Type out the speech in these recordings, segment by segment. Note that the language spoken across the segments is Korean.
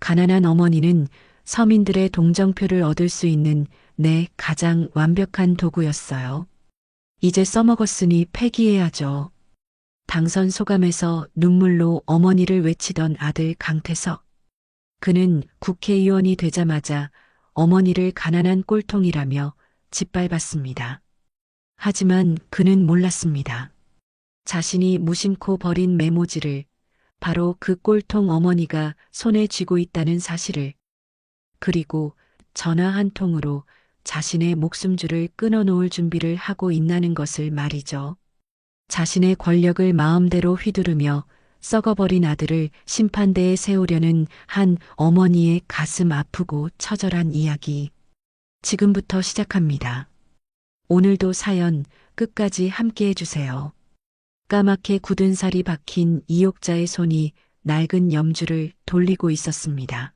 가난한 어머니는 서민들의 동정표를 얻을 수 있는 내 가장 완벽한 도구였어요. 이제 써먹었으니 폐기해야죠. 당선 소감에서 눈물로 어머니를 외치던 아들 강태석. 그는 국회의원이 되자마자 어머니를 가난한 꼴통이라며 짓밟았습니다. 하지만 그는 몰랐습니다. 자신이 무심코 버린 메모지를 바로 그 꼴통 어머니가 손에 쥐고 있다는 사실을, 그리고 전화 한 통으로 자신의 목숨줄을 끊어놓을 준비를 하고 있다는 것을 말이죠. 자신의 권력을 마음대로 휘두르며 썩어버린 아들을 심판대에 세우려는 한 어머니의 가슴 아프고 처절한 이야기. 지금부터 시작합니다. 오늘도 사연 끝까지 함께 해주세요. 까맣게 굳은 살이 박힌 이옥자의 손이 낡은 염주를 돌리고 있었습니다.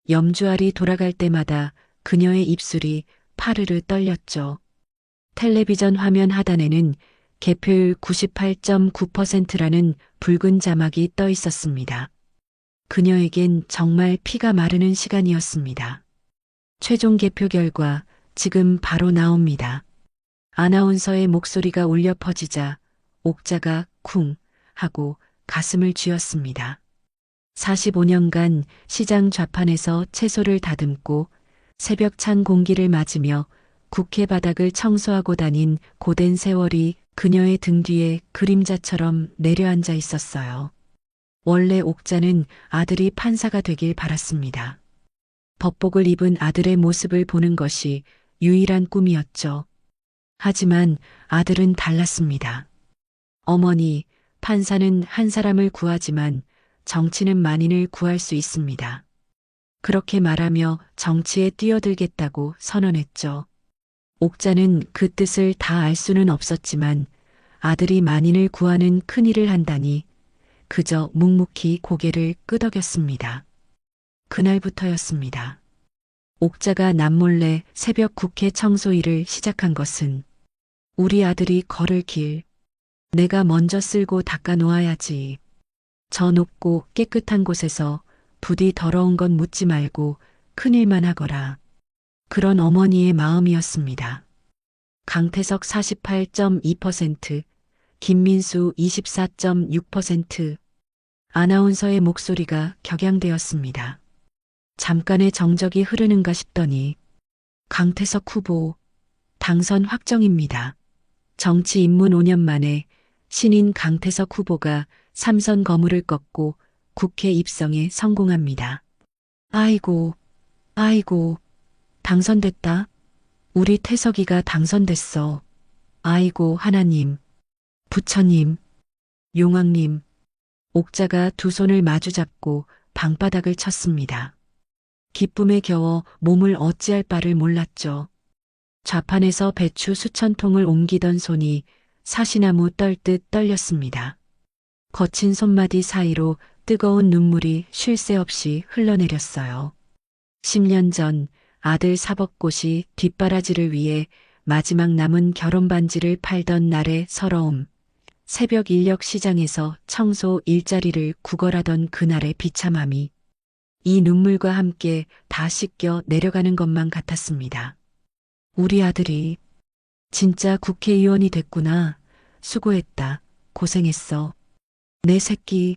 염주알이 돌아갈 때마다 그녀의 입술이 파르르 떨렸죠. 텔레비전 화면 하단에는 개표율 98.9%라는 붉은 자막이 떠 있었습니다. 그녀에겐 정말 피가 마르는 시간이었습니다. 최종 개표 결과 지금 바로 나옵니다. 아나운서의 목소리가 울려 퍼지자 옥자가 쿵 하고 가슴을 쥐었습니다. 45년간 시장 좌판에서 채소를 다듬고 새벽 찬 공기를 맞으며 국회 바닥을 청소하고 다닌 고된 세월이 그녀의 등 뒤에 그림자처럼 내려앉아 있었어요. 원래 옥자는 아들이 판사가 되길 바랐습니다. 법복을 입은 아들의 모습을 보는 것이 유일한 꿈이었죠. 하지만 아들은 달랐습니다. 어머니, 판사는 한 사람을 구하지만 정치는 만인을 구할 수 있습니다. 그렇게 말하며 정치에 뛰어들겠다고 선언했죠. 옥자는 그 뜻을 다 알 수는 없었지만 아들이 만인을 구하는 큰일을 한다니 그저 묵묵히 고개를 끄덕였습니다. 그날부터였습니다. 옥자가 남몰래 새벽 국회 청소 일을 시작한 것은 우리 아들이 걸을 길, 내가 먼저 쓸고 닦아 놓아야지. 저 높고 깨끗한 곳에서 부디 더러운 건 묻지 말고 큰일만 하거라. 그런 어머니의 마음이었습니다. 강태석 48.2%, 김민수 24.6%, 아나운서의 목소리가 격양되었습니다. 잠깐의 정적이 흐르는가 싶더니 강태석 후보 당선 확정입니다. 정치 입문 5년 만에 신인 강태석 후보가 삼선 거물을 꺾고 국회 입성에 성공합니다. 아이고, 아이고, 당선됐다. 우리 태석이가 당선됐어. 아이고 하나님, 부처님, 용왕님. 옥자가 두 손을 마주잡고 방바닥을 쳤습니다. 기쁨에 겨워 몸을 어찌할 바를 몰랐죠. 좌판에서 배추 수천 통을 옮기던 손이 사시나무 떨듯 떨렸습니다. 거친 손마디 사이로 뜨거운 눈물이 쉴 새 없이 흘러내렸어요. 10년 전 아들 사법고시 뒷바라지를 위해 마지막 남은 결혼 반지를 팔던 날의 서러움, 새벽 인력 시장에서 청소 일자리를 구걸하던 그날의 비참함이 이 눈물과 함께 다 씻겨 내려가는 것만 같았습니다. 우리 아들이 진짜 국회의원이 됐구나. 수고했다. 고생했어. 내 새끼.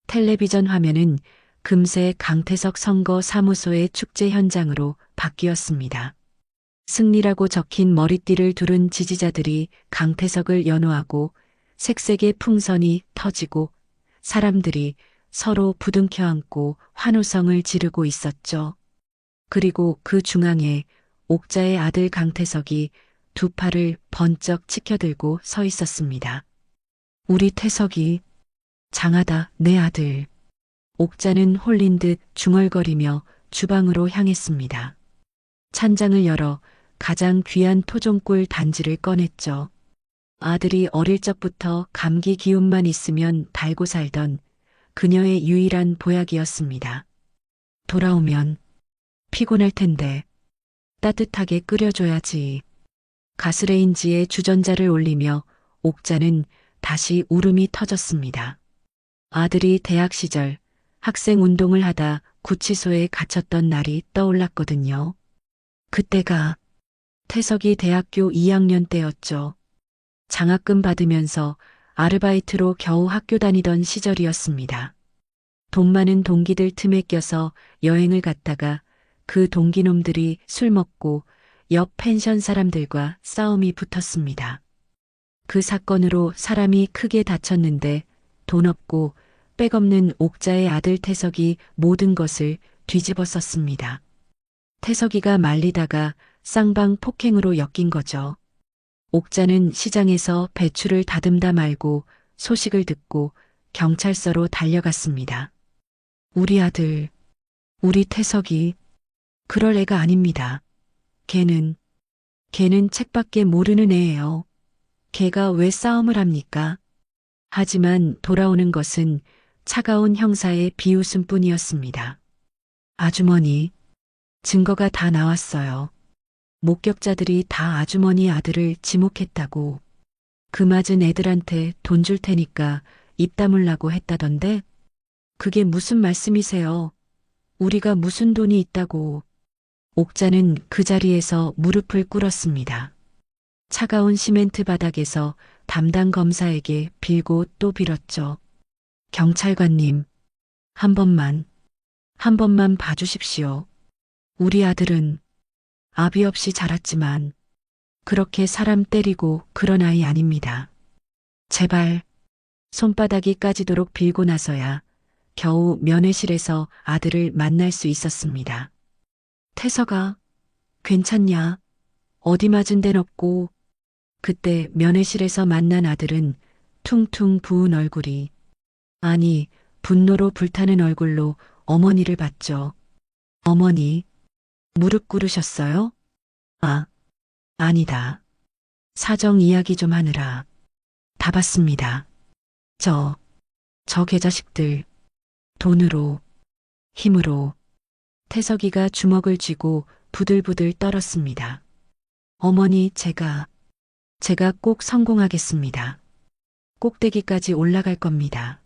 텔레비전 화면은 금세 강태석 선거 사무소의 축제 현장으로 바뀌었습니다. 승리라고 적힌 머리띠를 두른 지지자들이 강태석을 연호하고 색색의 풍선이 터지고 사람들이 서로 부둥켜 안고 환호성을 지르고 있었죠. 그리고 그 중앙에 옥자의 아들 강태석이 두 팔을 번쩍 치켜들고 서 있었습니다. 우리 태석이 장하다, 내 아들. 옥자는 홀린 듯 중얼거리며 주방으로 향했습니다. 찬장을 열어 가장 귀한 토종꿀 단지를 꺼냈죠. 아들이 어릴 적부터 감기 기운만 있으면 달고 살던 그녀의 유일한 보약이었습니다. 돌아오면 피곤할 텐데 따뜻하게 끓여줘야지. 가스레인지에 주전자를 올리며 옥자는 다시 울음이 터졌습니다. 아들이 대학 시절 학생 운동을 하다 구치소에 갇혔던 날이 떠올랐거든요. 그때가 태석이 대학교 2학년 때였죠. 장학금 받으면서 아르바이트로 겨우 학교 다니던 시절이었습니다. 돈 많은 동기들 틈에 껴서 여행을 갔다가 그 동기놈들이 술 먹고 옆 펜션 사람들과 싸움이 붙었습니다. 그 사건으로 사람이 크게 다쳤는데 돈 없고 백 없는 옥자의 아들 태석이 모든 것을 뒤집어 썼습니다. 태석이가 말리다가 쌍방 폭행으로 엮인 거죠. 옥자는 시장에서 배추를 다듬다 말고 소식을 듣고 경찰서로 달려갔습니다. 우리 아들, 우리 태석이 그럴 애가 아닙니다. 걔는 책밖에 모르는 애예요. 걔가 왜 싸움을 합니까? 하지만 돌아오는 것은 차가운 형사의 비웃음뿐이었습니다. 아주머니, 증거가 다 나왔어요. 목격자들이 다 아주머니 아들을 지목했다고. 그 맞은 애들한테 돈 줄 테니까 입 다물라고 했다던데? 그게 무슨 말씀이세요? 우리가 무슨 돈이 있다고. 옥자는 그 자리에서 무릎을 꿇었습니다. 차가운 시멘트 바닥에서 담당 검사에게 빌고 또 빌었죠. 경찰관님, 한 번만 봐주십시오. 우리 아들은 아비 없이 자랐지만 그렇게 사람 때리고 그런 아이 아닙니다. 제발 손바닥이 까지도록 빌고 나서야 겨우 면회실에서 아들을 만날 수 있었습니다. 태석아, 괜찮냐? 어디 맞은 데는 없고. 그때 면회실에서 만난 아들은 퉁퉁 부은 얼굴이, 아니, 분노로 불타는 얼굴로 어머니를 봤죠. 어머니, 무릎 꿇으셨어요? 아, 아니다. 사정 이야기 좀 하느라. 다 봤습니다. 저 개자식들. 돈으로, 힘으로. 태석이가 주먹을 쥐고 부들부들 떨었습니다. 어머니, 제가 꼭 성공하겠습니다. 꼭대기까지 올라갈 겁니다.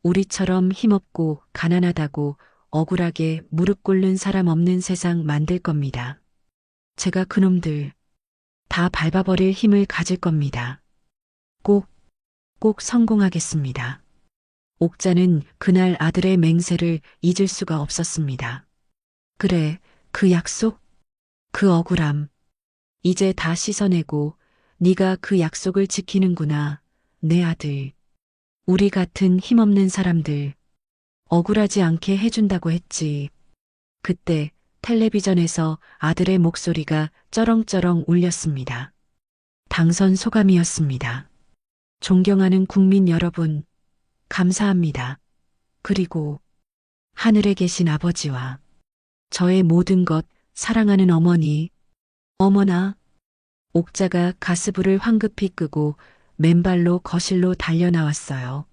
우리처럼 힘없고 가난하다고 억울하게 무릎 꿇는 사람 없는 세상 만들 겁니다. 제가 그놈들 다 밟아버릴 힘을 가질 겁니다. 꼭 성공하겠습니다. 옥자는 그날 아들의 맹세를 잊을 수가 없었습니다. 그래, 그 약속, 그 억울함, 이제 다 씻어내고 네가 그 약속을 지키는구나, 내 아들. 우리 같은 힘없는 사람들 억울하지 않게 해준다고 했지. 그때 텔레비전에서 아들의 목소리가 쩌렁쩌렁 울렸습니다. 당선 소감이었습니다. 존경하는 국민 여러분, 감사합니다. 그리고 하늘에 계신 아버지와 저의 모든 것 사랑하는 어머니, 어머나. 옥자가 가스불을 황급히 끄고 맨발로 거실로 달려나왔어요.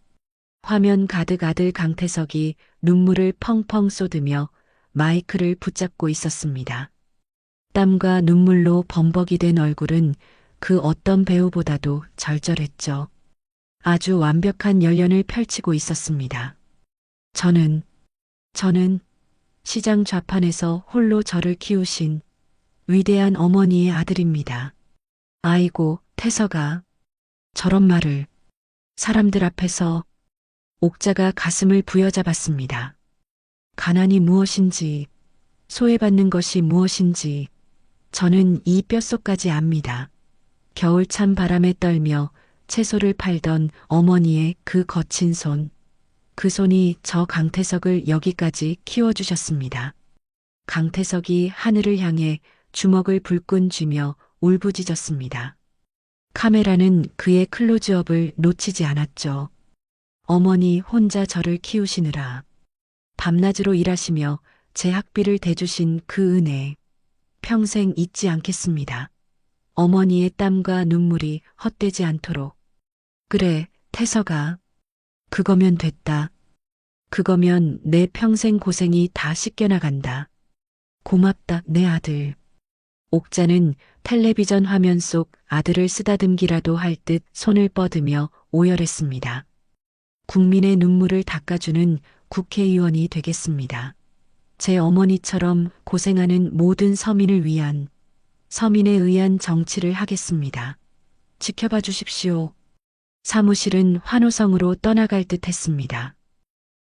화면 가득 아들 강태석이 눈물을 펑펑 쏟으며 마이크를 붙잡고 있었습니다. 땀과 눈물로 범벅이 된 얼굴은 그 어떤 배우보다도 절절했죠. 아주 완벽한 열연을 펼치고 있었습니다. 저는 시장 좌판에서 홀로 저를 키우신 위대한 어머니의 아들입니다. 아이고, 태석아. 저런 말을 사람들 앞에서. 옥자가 가슴을 부여잡았습니다. 가난이 무엇인지, 소외받는 것이 무엇인지 저는 이 뼛속까지 압니다. 겨울찬 바람에 떨며 채소를 팔던 어머니의 그 거친 손, 그 손이 저 강태석을 여기까지 키워주셨습니다. 강태석이 하늘을 향해 주먹을 불끈 쥐며 울부짖었습니다. 카메라는 그의 클로즈업을 놓치지 않았죠. 어머니 혼자 저를 키우시느라 밤낮으로 일하시며 제 학비를 대주신 그 은혜 평생 잊지 않겠습니다. 어머니의 땀과 눈물이 헛되지 않도록. 그래, 태석아. 그거면 됐다. 그거면 내 평생 고생이 다 씻겨나간다. 고맙다, 내 아들. 옥자는 텔레비전 화면 속 아들을 쓰다듬기라도 할 듯 손을 뻗으며 오열했습니다. 국민의 눈물을 닦아주는 국회의원이 되겠습니다. 제 어머니처럼 고생하는 모든 서민을 위한 서민에 의한 정치를 하겠습니다. 지켜봐 주십시오. 사무실은 환호성으로 떠나갈 듯 했습니다.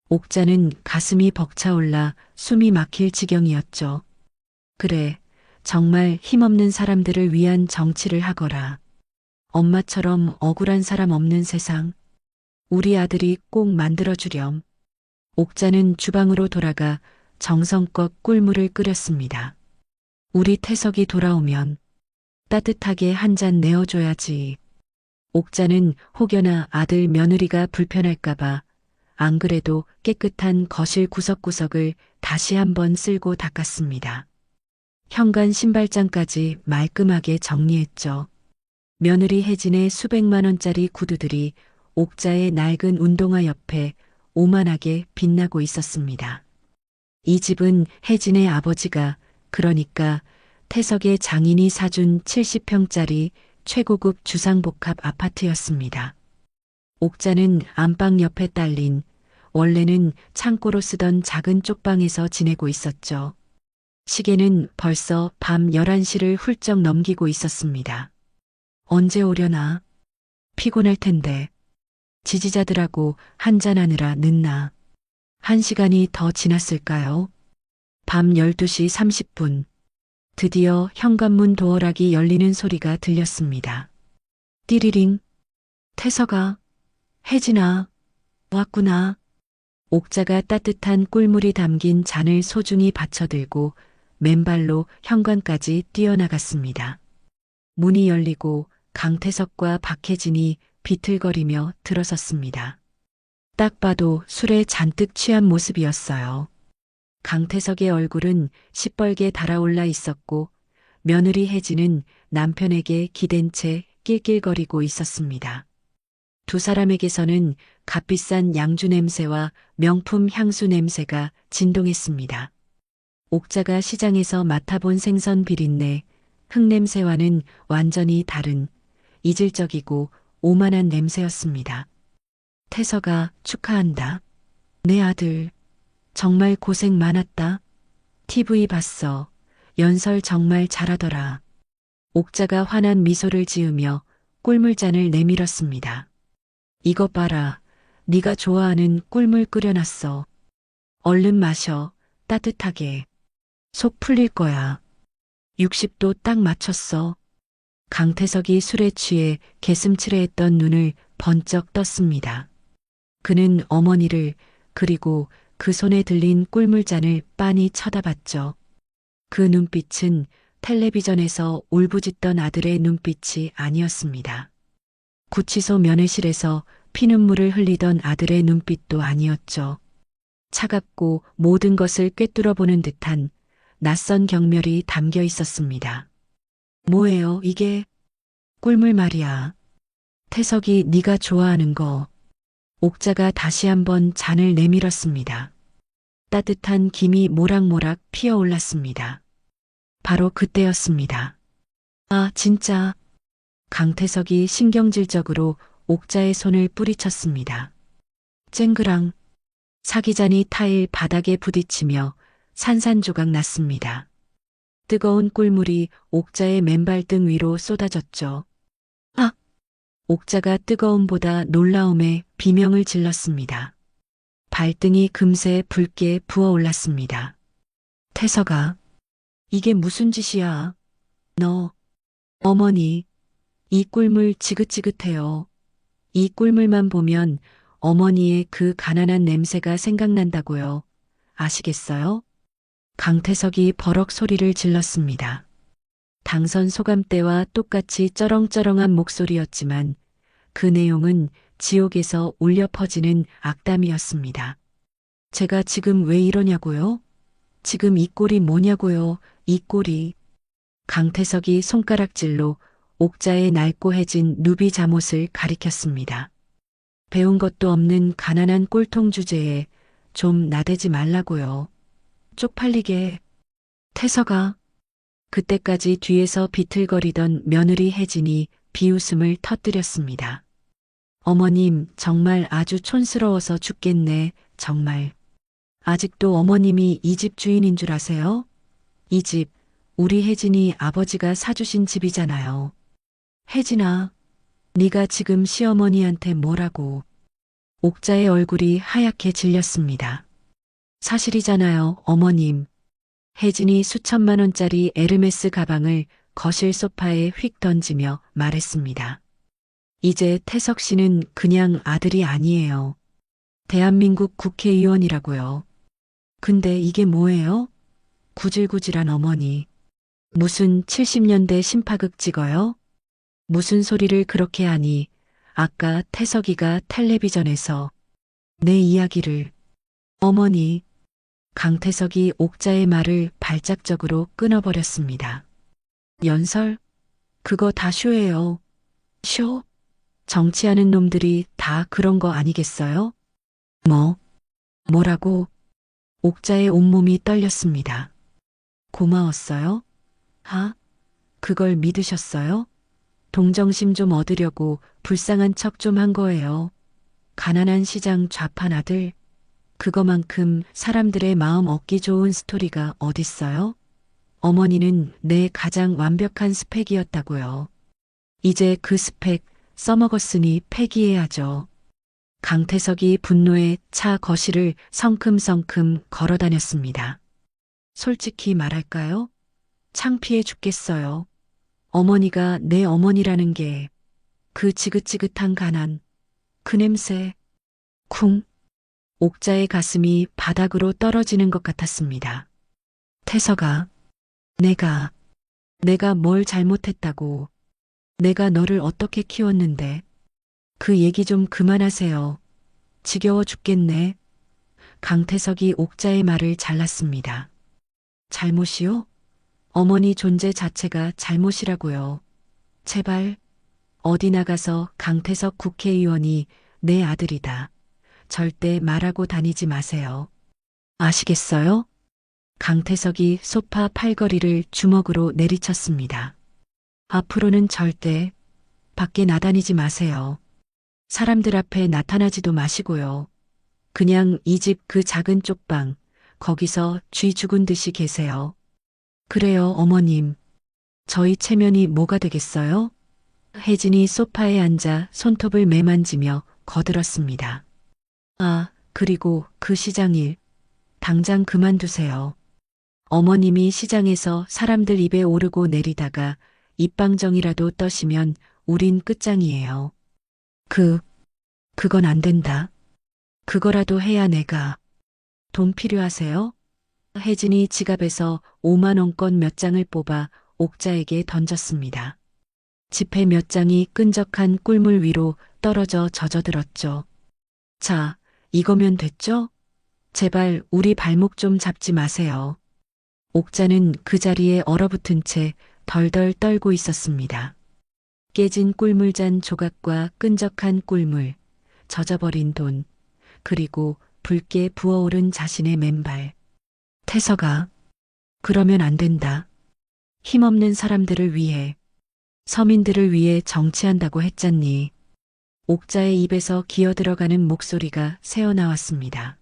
옥자는 가슴이 벅차올라 숨이 막힐 지경이었죠. 그래, 정말 힘없는 사람들을 위한 정치를 하거라. 엄마처럼 억울한 사람 없는 세상, 우리 아들이 꼭 만들어주렴. 옥자는 주방으로 돌아가 정성껏 꿀물을 끓였습니다. 우리 태석이 돌아오면 따뜻하게 한 잔 내어줘야지. 옥자는 혹여나 아들 며느리가 불편할까봐 안 그래도 깨끗한 거실 구석구석을 다시 한번 쓸고 닦았습니다. 현관 신발장까지 말끔하게 정리했죠. 며느리 혜진의 수백만 원짜리 구두들이 옥자의 낡은 운동화 옆에 오만하게 빛나고 있었습니다. 이 집은 혜진의 아버지가, 그러니까 태석의 장인이 사준 70평짜리 최고급 주상복합 아파트였습니다. 옥자는 안방 옆에 딸린, 원래는 창고로 쓰던 작은 쪽방에서 지내고 있었죠. 시계는 벌써 밤 11시를 훌쩍 넘기고 있었습니다. 언제 오려나? 피곤할 텐데. 지지자들하고 한잔하느라 늦나. 1시간이 더 지났을까요? 밤 12시 30분. 드디어 현관문 도어락이 열리는 소리가 들렸습니다. 띠리링. 태석아. 혜진아. 왔구나. 옥자가 따뜻한 꿀물이 담긴 잔을 소중히 받쳐들고 맨발로 현관까지 뛰어나갔습니다. 문이 열리고 강태석과 박혜진이 비틀거리며 들어섰습니다. 딱 봐도 술에 잔뜩 취한 모습이었어요. 강태석의 얼굴은 시뻘게 달아올라 있었고 며느리 혜진은 남편에게 기댄 채 낄낄거리고 있었습니다. 두 사람에게서는 값비싼 양주 냄새와 명품 향수 냄새가 진동했습니다. 옥자가 시장에서 맡아본 생선 비린내, 흙냄새와는 완전히 다른 이질적이고 오만한 냄새였습니다. 태석아, 축하한다. 내 아들. 정말 고생 많았다. TV 봤어. 연설 정말 잘하더라. 옥자가 환한 미소를 지으며 꿀물잔을 내밀었습니다. 이것 봐라. 네가 좋아하는 꿀물 끓여놨어. 얼른 마셔. 따뜻하게. 속 풀릴 거야. 60도 딱 맞췄어. 강태석이 술에 취해 개슴츠레했던 눈을 번쩍 떴습니다. 그는 어머니를, 그리고 그 손에 들린 꿀물잔을 빤히 쳐다봤죠. 그 눈빛은 텔레비전에서 울부짖던 아들의 눈빛이 아니었습니다. 구치소 면회실에서 피눈물을 흘리던 아들의 눈빛도 아니었죠. 차갑고 모든 것을 꿰뚫어보는 듯한 낯선 경멸이 담겨 있었습니다. 뭐예요, 이게? 꿀물 말이야. 태석이 네가 좋아하는 거. 옥자가 다시 한번 잔을 내밀었습니다. 따뜻한 김이 모락모락 피어올랐습니다. 바로 그때였습니다. 아, 진짜. 강태석이 신경질적으로 옥자의 손을 뿌리쳤습니다. 쨍그랑. 사기잔이 타일 바닥에 부딪히며 산산조각 났습니다. 뜨거운 꿀물이 옥자의 맨발등 위로 쏟아졌죠. 아! 옥자가 뜨거움보다 놀라움에 비명을 질렀습니다. 발등이 금세 붉게 부어올랐습니다. 태석아, 이게 무슨 짓이야? 너, 어머니, 이 꿀물 지긋지긋해요. 이 꿀물만 보면 어머니의 그 가난한 냄새가 생각난다고요. 아시겠어요? 강태석이 버럭 소리를 질렀습니다. 당선 소감 때와 똑같이 쩌렁쩌렁한 목소리였지만 그 내용은 지옥에서 울려 퍼지는 악담이었습니다. 제가 지금 왜 이러냐고요? 지금 이 꼴이 뭐냐고요? 이 꼴이. 강태석이 손가락질로 옥자의 낡고해진 누비 잠옷을 가리켰습니다. 배운 것도 없는 가난한 꼴통 주제에 좀 나대지 말라고요. 쪽팔리게. 태석아. 그때까지 뒤에서 비틀거리던 며느리 혜진이 비웃음을 터뜨렸습니다. 어머님, 정말 아주 촌스러워서 죽겠네, 정말. 아직도 어머님이 이 집 주인인 줄 아세요? 이 집, 우리 혜진이 아버지가 사주신 집이잖아요. 혜진아, 네가 지금 시어머니한테 뭐라고. 옥자의 얼굴이 하얗게 질렸습니다. 사실이잖아요, 어머님. 혜진이 수천만 원짜리 에르메스 가방을 거실 소파에 휙 던지며 말했습니다. 이제 태석 씨는 그냥 아들이 아니에요. 대한민국 국회의원이라고요. 근데 이게 뭐예요? 구질구질한 어머니. 무슨 70년대 심파극 찍어요? 무슨 소리를 그렇게 하니 아까 태석이가 텔레비전에서 내 이야기를. 어머니. 강태석이 옥자의 말을 발작적으로 끊어버렸습니다. 연설? 그거 다 쇼예요. 쇼? 정치하는 놈들이 다 그런 거 아니겠어요? 뭐라고? 옥자의 온몸이 떨렸습니다. 고마웠어요? 그걸 믿으셨어요? 동정심 좀 얻으려고 불쌍한 척 좀 한 거예요. 가난한 시장 좌판 아들. 그거만큼 사람들의 마음 얻기 좋은 스토리가 어딨어요? 어머니는 내 가장 완벽한 스펙이었다고요. 이제 그 스펙 써먹었으니 폐기해야죠. 강태석이 분노에 차 거실을 성큼성큼 걸어다녔습니다. 솔직히 말할까요? 창피해 죽겠어요. 어머니가 내 어머니라는 게 그 지긋지긋한 가난, 그 냄새, 쿵. 옥자의 가슴이 바닥으로 떨어지는 것 같았습니다. 태석아, 내가 뭘 잘못했다고. 내가 너를 어떻게 키웠는데. 그 얘기 좀 그만하세요. 지겨워 죽겠네. 강태석이 옥자의 말을 잘랐습니다. 잘못이요? 어머니 존재 자체가 잘못이라고요. 제발 어디 나가서 강태석 국회의원이 내 아들이다. 절대 말하고 다니지 마세요. 아시겠어요? 강태석이 소파 팔걸이를 주먹으로 내리쳤습니다. 앞으로는 절대 밖에 나다니지 마세요. 사람들 앞에 나타나지도 마시고요. 그냥 이 집 그 작은 쪽방, 거기서 쥐 죽은 듯이 계세요. 그래요, 어머님. 저희 체면이 뭐가 되겠어요? 혜진이 소파에 앉아 손톱을 매만지며 거들었습니다. 그리고 그 시장 일, 당장 그만두세요. 어머님이 시장에서 사람들 입에 오르고 내리다가 입방정이라도 떠시면 우린 끝장이에요. 그건 안 된다. 그거라도 해야 내가. 돈 필요하세요? 혜진이 지갑에서 5만 원권 몇 장을 뽑아 옥자에게 던졌습니다. 지폐 몇 장이 끈적한 꿀물 위로 떨어져 젖어들었죠. 자, 이거면 됐죠? 제발 우리 발목 좀 잡지 마세요. 옥자는 그 자리에 얼어붙은 채 덜덜 떨고 있었습니다. 깨진 꿀물잔 조각과 끈적한 꿀물, 젖어버린 돈, 그리고 붉게 부어오른 자신의 맨발. 태석아, 그러면 안 된다. 힘없는 사람들을 위해, 서민들을 위해 정치한다고 했잖니. 옥자의 입에서 기어들어가는 목소리가 새어나왔습니다.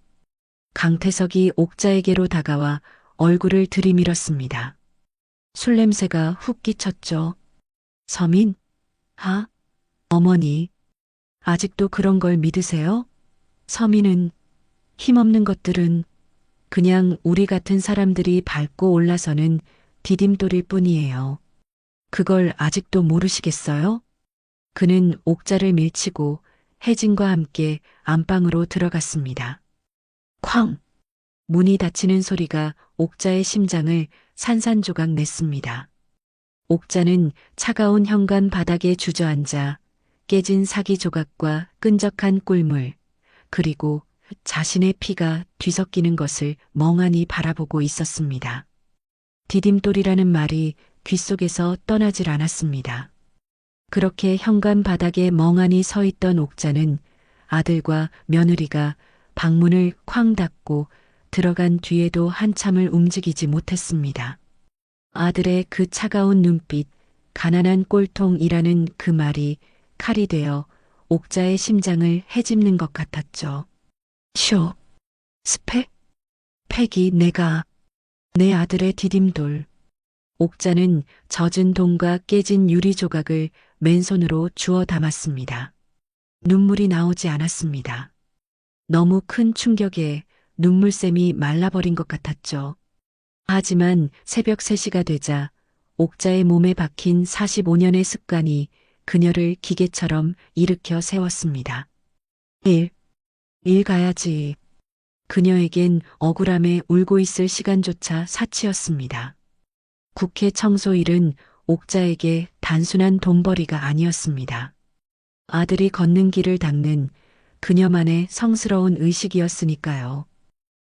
강태석이 옥자에게로 다가와 얼굴을 들이밀었습니다. 술 냄새가 훅 끼쳤죠. 서민? 어머니, 아직도 그런 걸 믿으세요? 서민은, 힘없는 것들은 그냥 우리 같은 사람들이 밟고 올라서는 디딤돌일 뿐이에요. 그걸 아직도 모르시겠어요? 그는 옥자를 밀치고 혜진과 함께 안방으로 들어갔습니다. 쾅! 문이 닫히는 소리가 옥자의 심장을 산산조각 냈습니다. 옥자는 차가운 현관 바닥에 주저앉아 깨진 사기 조각과 끈적한 꿀물, 그리고 자신의 피가 뒤섞이는 것을 멍하니 바라보고 있었습니다. 디딤돌이라는 말이 귓속에서 떠나질 않았습니다. 그렇게 현관 바닥에 멍하니 서 있던 옥자는 아들과 며느리가 방문을 쾅 닫고 들어간 뒤에도 한참을 움직이지 못했습니다. 아들의 그 차가운 눈빛, 가난한 꼴통이라는 그 말이 칼이 되어 옥자의 심장을 헤집는 것 같았죠. 스펙? 패기 내가 내 아들의 디딤돌. 옥자는 젖은 동과 깨진 유리 조각을 맨손으로 주워 담았습니다. 눈물이 나오지 않았습니다. 너무 큰 충격에 눈물샘이 말라버린 것 같았죠. 하지만 새벽 3시가 되자 옥자의 몸에 박힌 45년의 습관이 그녀를 기계처럼 일으켜 세웠습니다. 일 가야지. 그녀에겐 억울함에 울고 있을 시간조차 사치였습니다. 국회 청소일은 옥자에게 단순한 돈벌이가 아니었습니다. 아들이 걷는 길을 닦는 그녀만의 성스러운 의식이었으니까요.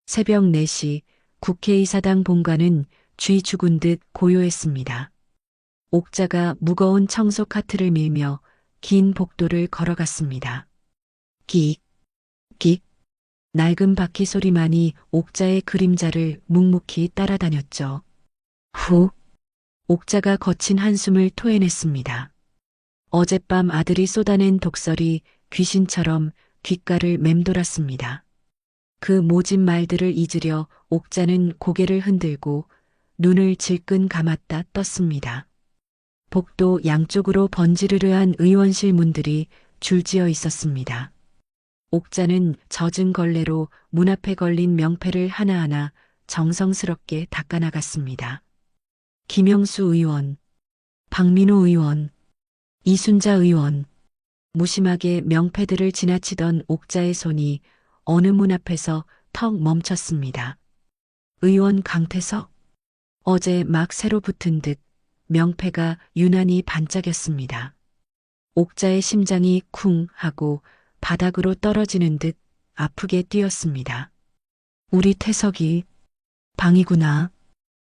새벽 4시 국회의사당 본관은 쥐 죽은 듯 고요했습니다. 옥자가 무거운 청소 카트를 밀며 긴 복도를 걸어갔습니다. 끽, 끽. 낡은 바퀴 소리만이 옥자의 그림자를 묵묵히 따라다녔죠. 후. 옥자가 거친 한숨을 토해냈습니다. 어젯밤 아들이 쏟아낸 독설이 귀신처럼 귓가를 맴돌았습니다. 그 모진 말들을 잊으려 옥자는 고개를 흔들고 눈을 질끈 감았다 떴습니다. 복도 양쪽으로 번지르르한 의원실 문들이 줄지어 있었습니다. 옥자는 젖은 걸레로 문 앞에 걸린 명패를 하나하나 정성스럽게 닦아나갔습니다. 김영수 의원, 박민호 의원, 이순자 의원. 무심하게 명패들을 지나치던 옥자의 손이 어느 문 앞에서 턱 멈췄습니다. 의원 강태석. 어제 막 새로 붙은 듯 명패가 유난히 반짝였습니다. 옥자의 심장이 쿵 하고 바닥으로 떨어지는 듯 아프게 뛰었습니다. 우리 태석이 방이구나.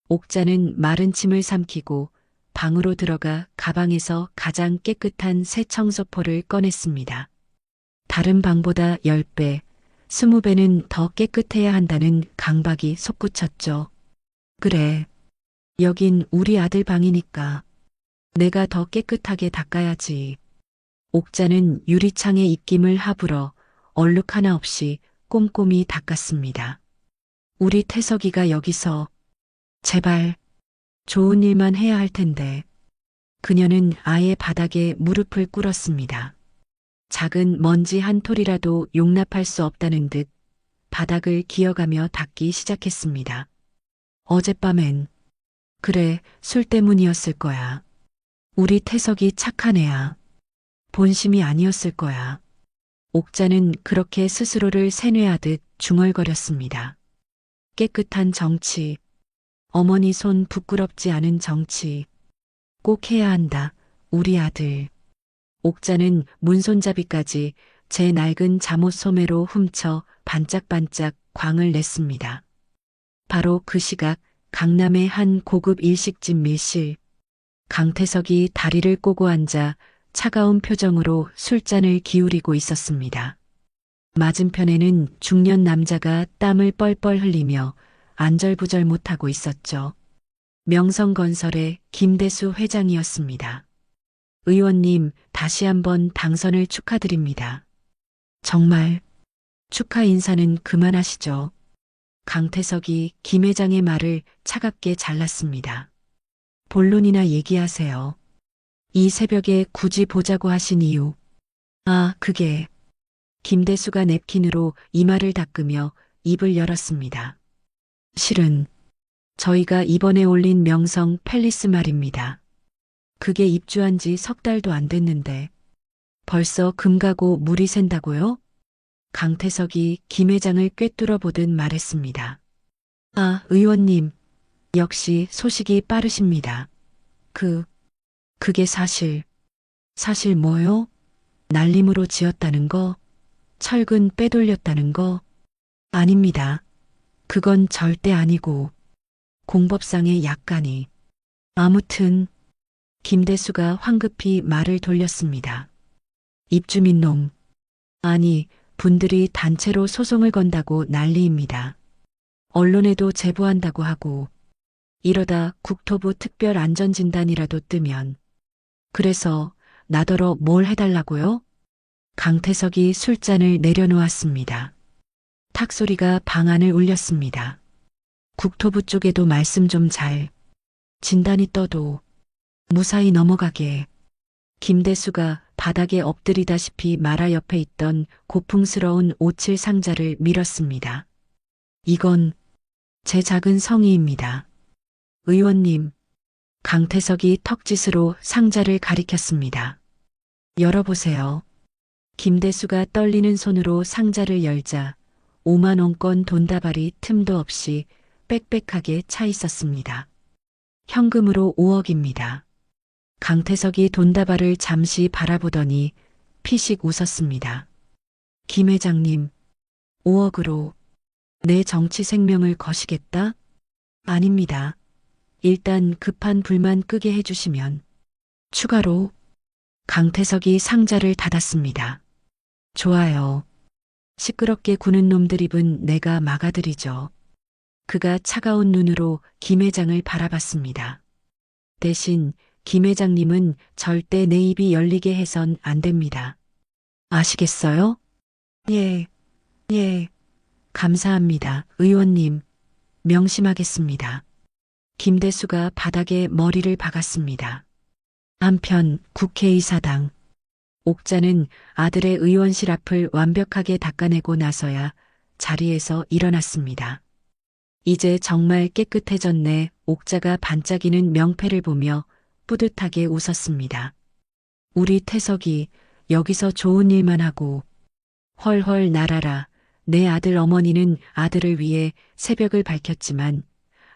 옥자는 마른 침을 삼키고 방으로 들어가 가방에서 가장 깨끗한 새 청소포를 꺼냈습니다. 다른 방보다 10배, 20배는 더 깨끗해야 한다는 강박이 솟구쳤죠. 그래. 여긴 우리 아들 방이니까 내가 더 깨끗하게 닦아야지. 옥자는 유리창의 입김을 하불어 얼룩 하나 없이 꼼꼼히 닦았습니다. 우리 태석이가 여기서 제발 좋은 일만 해야 할 텐데. 그녀는 아예 바닥에 무릎을 꿇었습니다. 작은 먼지 한 톨이라도 용납할 수 없다는 듯 바닥을 기어가며 닦기 시작했습니다. 어젯밤엔 그래, 술 때문이었을 거야. 우리 태석이 착한 애야. 본심이 아니었을 거야. 옥자는 그렇게 스스로를 세뇌하듯 중얼거렸습니다. 깨끗한 정치. 어머니 손 부끄럽지 않은 정치. 꼭 해야 한다, 우리 아들. 옥자는 문손잡이까지 제 낡은 잠옷 소매로 훔쳐 반짝반짝 광을 냈습니다. 바로 그 시각 강남의 한 고급 일식집 밀실. 강태석이 다리를 꼬고 앉아 차가운 표정으로 술잔을 기울이고 있었습니다. 맞은편에는 중년 남자가 땀을 뻘뻘 흘리며 안절부절 못하고 있었죠. 명성건설의 김대수 회장이었습니다. 의원님, 다시 한번 당선을 축하드립니다. 정말 축하 인사는 그만하시죠. 강태석이 김 회장의 말을 차갑게 잘랐습니다. 본론이나 얘기하세요. 이 새벽에 굳이 보자고 하신 이유. 아, 그게. 김대수가 냅킨으로 이마를 닦으며 입을 열었습니다. 실은 저희가 이번에 올린 명성 팰리스 말입니다. 그게 입주한 지 3달도 안 됐는데 벌써 금 가고 물이 샌다고요? 강태석이 김 회장을 꿰뚫어 보듯 말했습니다. 아, 의원님, 역시 소식이 빠르십니다. 그게 사실 뭐요? 날림으로 지었다는 거? 철근 빼돌렸다는 거? 아닙니다. 그건 절대 아니고 공법상의 약간이. 아무튼 김대수가 황급히 말을 돌렸습니다. 입주민 놈. 아니, 분들이 단체로 소송을 건다고 난리입니다. 언론에도 제보한다고 하고 이러다 국토부 특별안전진단이라도 뜨면. 그래서 나더러 뭘 해달라고요? 강태석이 술잔을 내려놓았습니다. 탁 소리가 방 안을 울렸습니다. 국토부 쪽에도 말씀 좀 잘. 진단이 떠도 무사히 넘어가게. 김대수가 바닥에 엎드리다시피 마라 옆에 있던 고풍스러운 오칠 상자를 밀었습니다. 이건 제 작은 성의입니다. 의원님, 강태석이 턱짓으로 상자를 가리켰습니다. 열어보세요. 김대수가 떨리는 손으로 상자를 열자 5만 원권 돈다발이 틈도 없이 빽빽하게 차 있었습니다. 현금으로 5억입니다. 강태석이 돈다발을 잠시 바라보더니 피식 웃었습니다. 김 회장님, 5억으로 내 정치 생명을 거시겠다? 아닙니다. 일단 급한 불만 끄게 해주시면. 추가로 강태석이 상자를 닫았습니다. 좋아요. 시끄럽게 구는 놈들 입은 내가 막아드리죠. 그가 차가운 눈으로 김 회장을 바라봤습니다. 대신 김 회장님은 절대 내 입이 열리게 해선 안 됩니다. 아시겠어요? 예, 예. 감사합니다, 의원님. 명심하겠습니다. 김대수가 바닥에 머리를 박았습니다. 한편 국회의사당. 옥자는 아들의 의원실 앞을 완벽하게 닦아내고 나서야 자리에서 일어났습니다. 이제 정말 깨끗해졌네. 옥자가 반짝이는 명패를 보며 뿌듯하게 웃었습니다. 우리 태석이 여기서 좋은 일만 하고 헐헐 날아라. 내 아들 어머니는 아들을 위해 새벽을 밝혔지만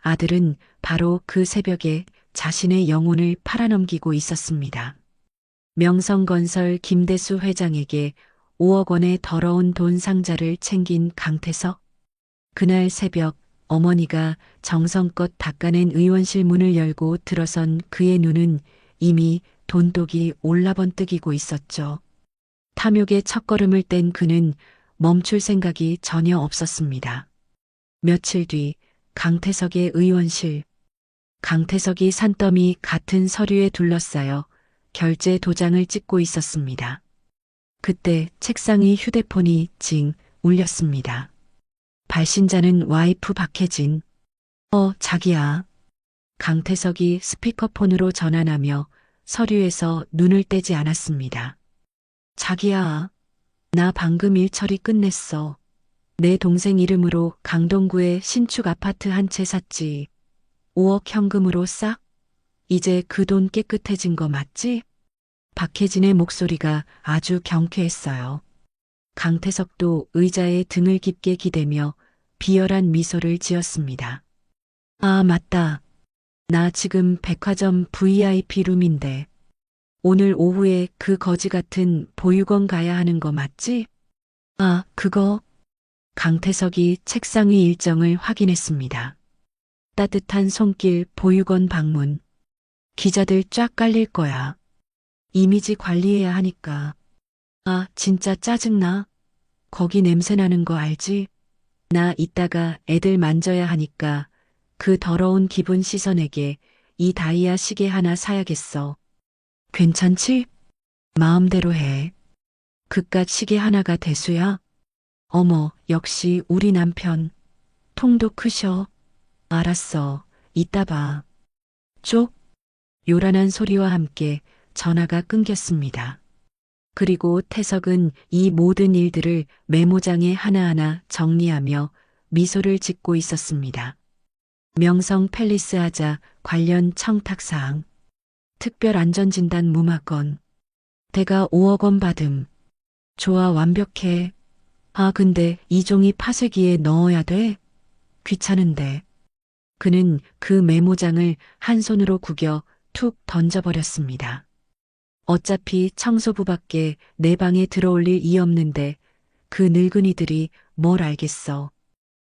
아들은 바로 그 새벽에 자신의 영혼을 팔아넘기고 있었습니다. 명성건설 김대수 회장에게 5억 원의 더러운 돈 상자를 챙긴 강태석. 그날 새벽 어머니가 정성껏 닦아낸 의원실 문을 열고 들어선 그의 눈은 이미 돈독이 올라번뜩이고 있었죠. 탐욕의 첫걸음을 뗀 그는 멈출 생각이 전혀 없었습니다. 며칠 뒤 강태석의 의원실. 강태석이 산더미 같은 서류에 둘러싸여 결제 도장을 찍고 있었습니다. 그때 책상 위 휴대폰이 징 울렸습니다. 발신자는 와이프 박혜진. 자기야. 강태석이 스피커폰으로 전화하며 서류에서 눈을 떼지 않았습니다. 자기야. 나 방금 일 처리 끝냈어. 내 동생 이름으로 강동구에 신축 아파트 한 채 샀지. 5억 현금으로 싹? 이제 그 돈 깨끗해진 거 맞지? 박혜진의 목소리가 아주 경쾌했어요. 강태석도 의자에 등을 깊게 기대며 비열한 미소를 지었습니다. 아, 맞다. 나 지금 백화점 VIP 룸인데 오늘 오후에 그 거지 같은 보육원 가야 하는 거 맞지? 아, 그거. 강태석이 책상 위 일정을 확인했습니다. 따뜻한 손길 보육원 방문. 기자들 쫙 깔릴 거야. 이미지 관리해야 하니까. 아, 진짜 짜증나. 거기 냄새 나는 거 알지? 나 이따가 애들 만져야 하니까 그 더러운 기분 씻어내게 이 다이아 시계 하나 사야겠어. 괜찮지? 마음대로 해. 그깟 시계 하나가 대수야? 어머, 역시 우리 남편. 통도 크셔. 알았어. 이따 봐. 쪽? 요란한 소리와 함께 전화가 끊겼습니다. 그리고 태석은 이 모든 일들을 메모장에 하나하나 정리하며 미소를 짓고 있었습니다. 명성 팰리스 하자 관련 청탁사항. 특별 안전진단 무마건. 대가 5억 원 받음. 좋아, 완벽해. 아, 근데 이 종이 파쇄기에 넣어야 돼? 귀찮은데. 그는 그 메모장을 한 손으로 구겨 툭 던져버렸습니다. 어차피 청소부밖에 내 방에 들어올 일이 없는데 그 늙은이들이 뭘 알겠어.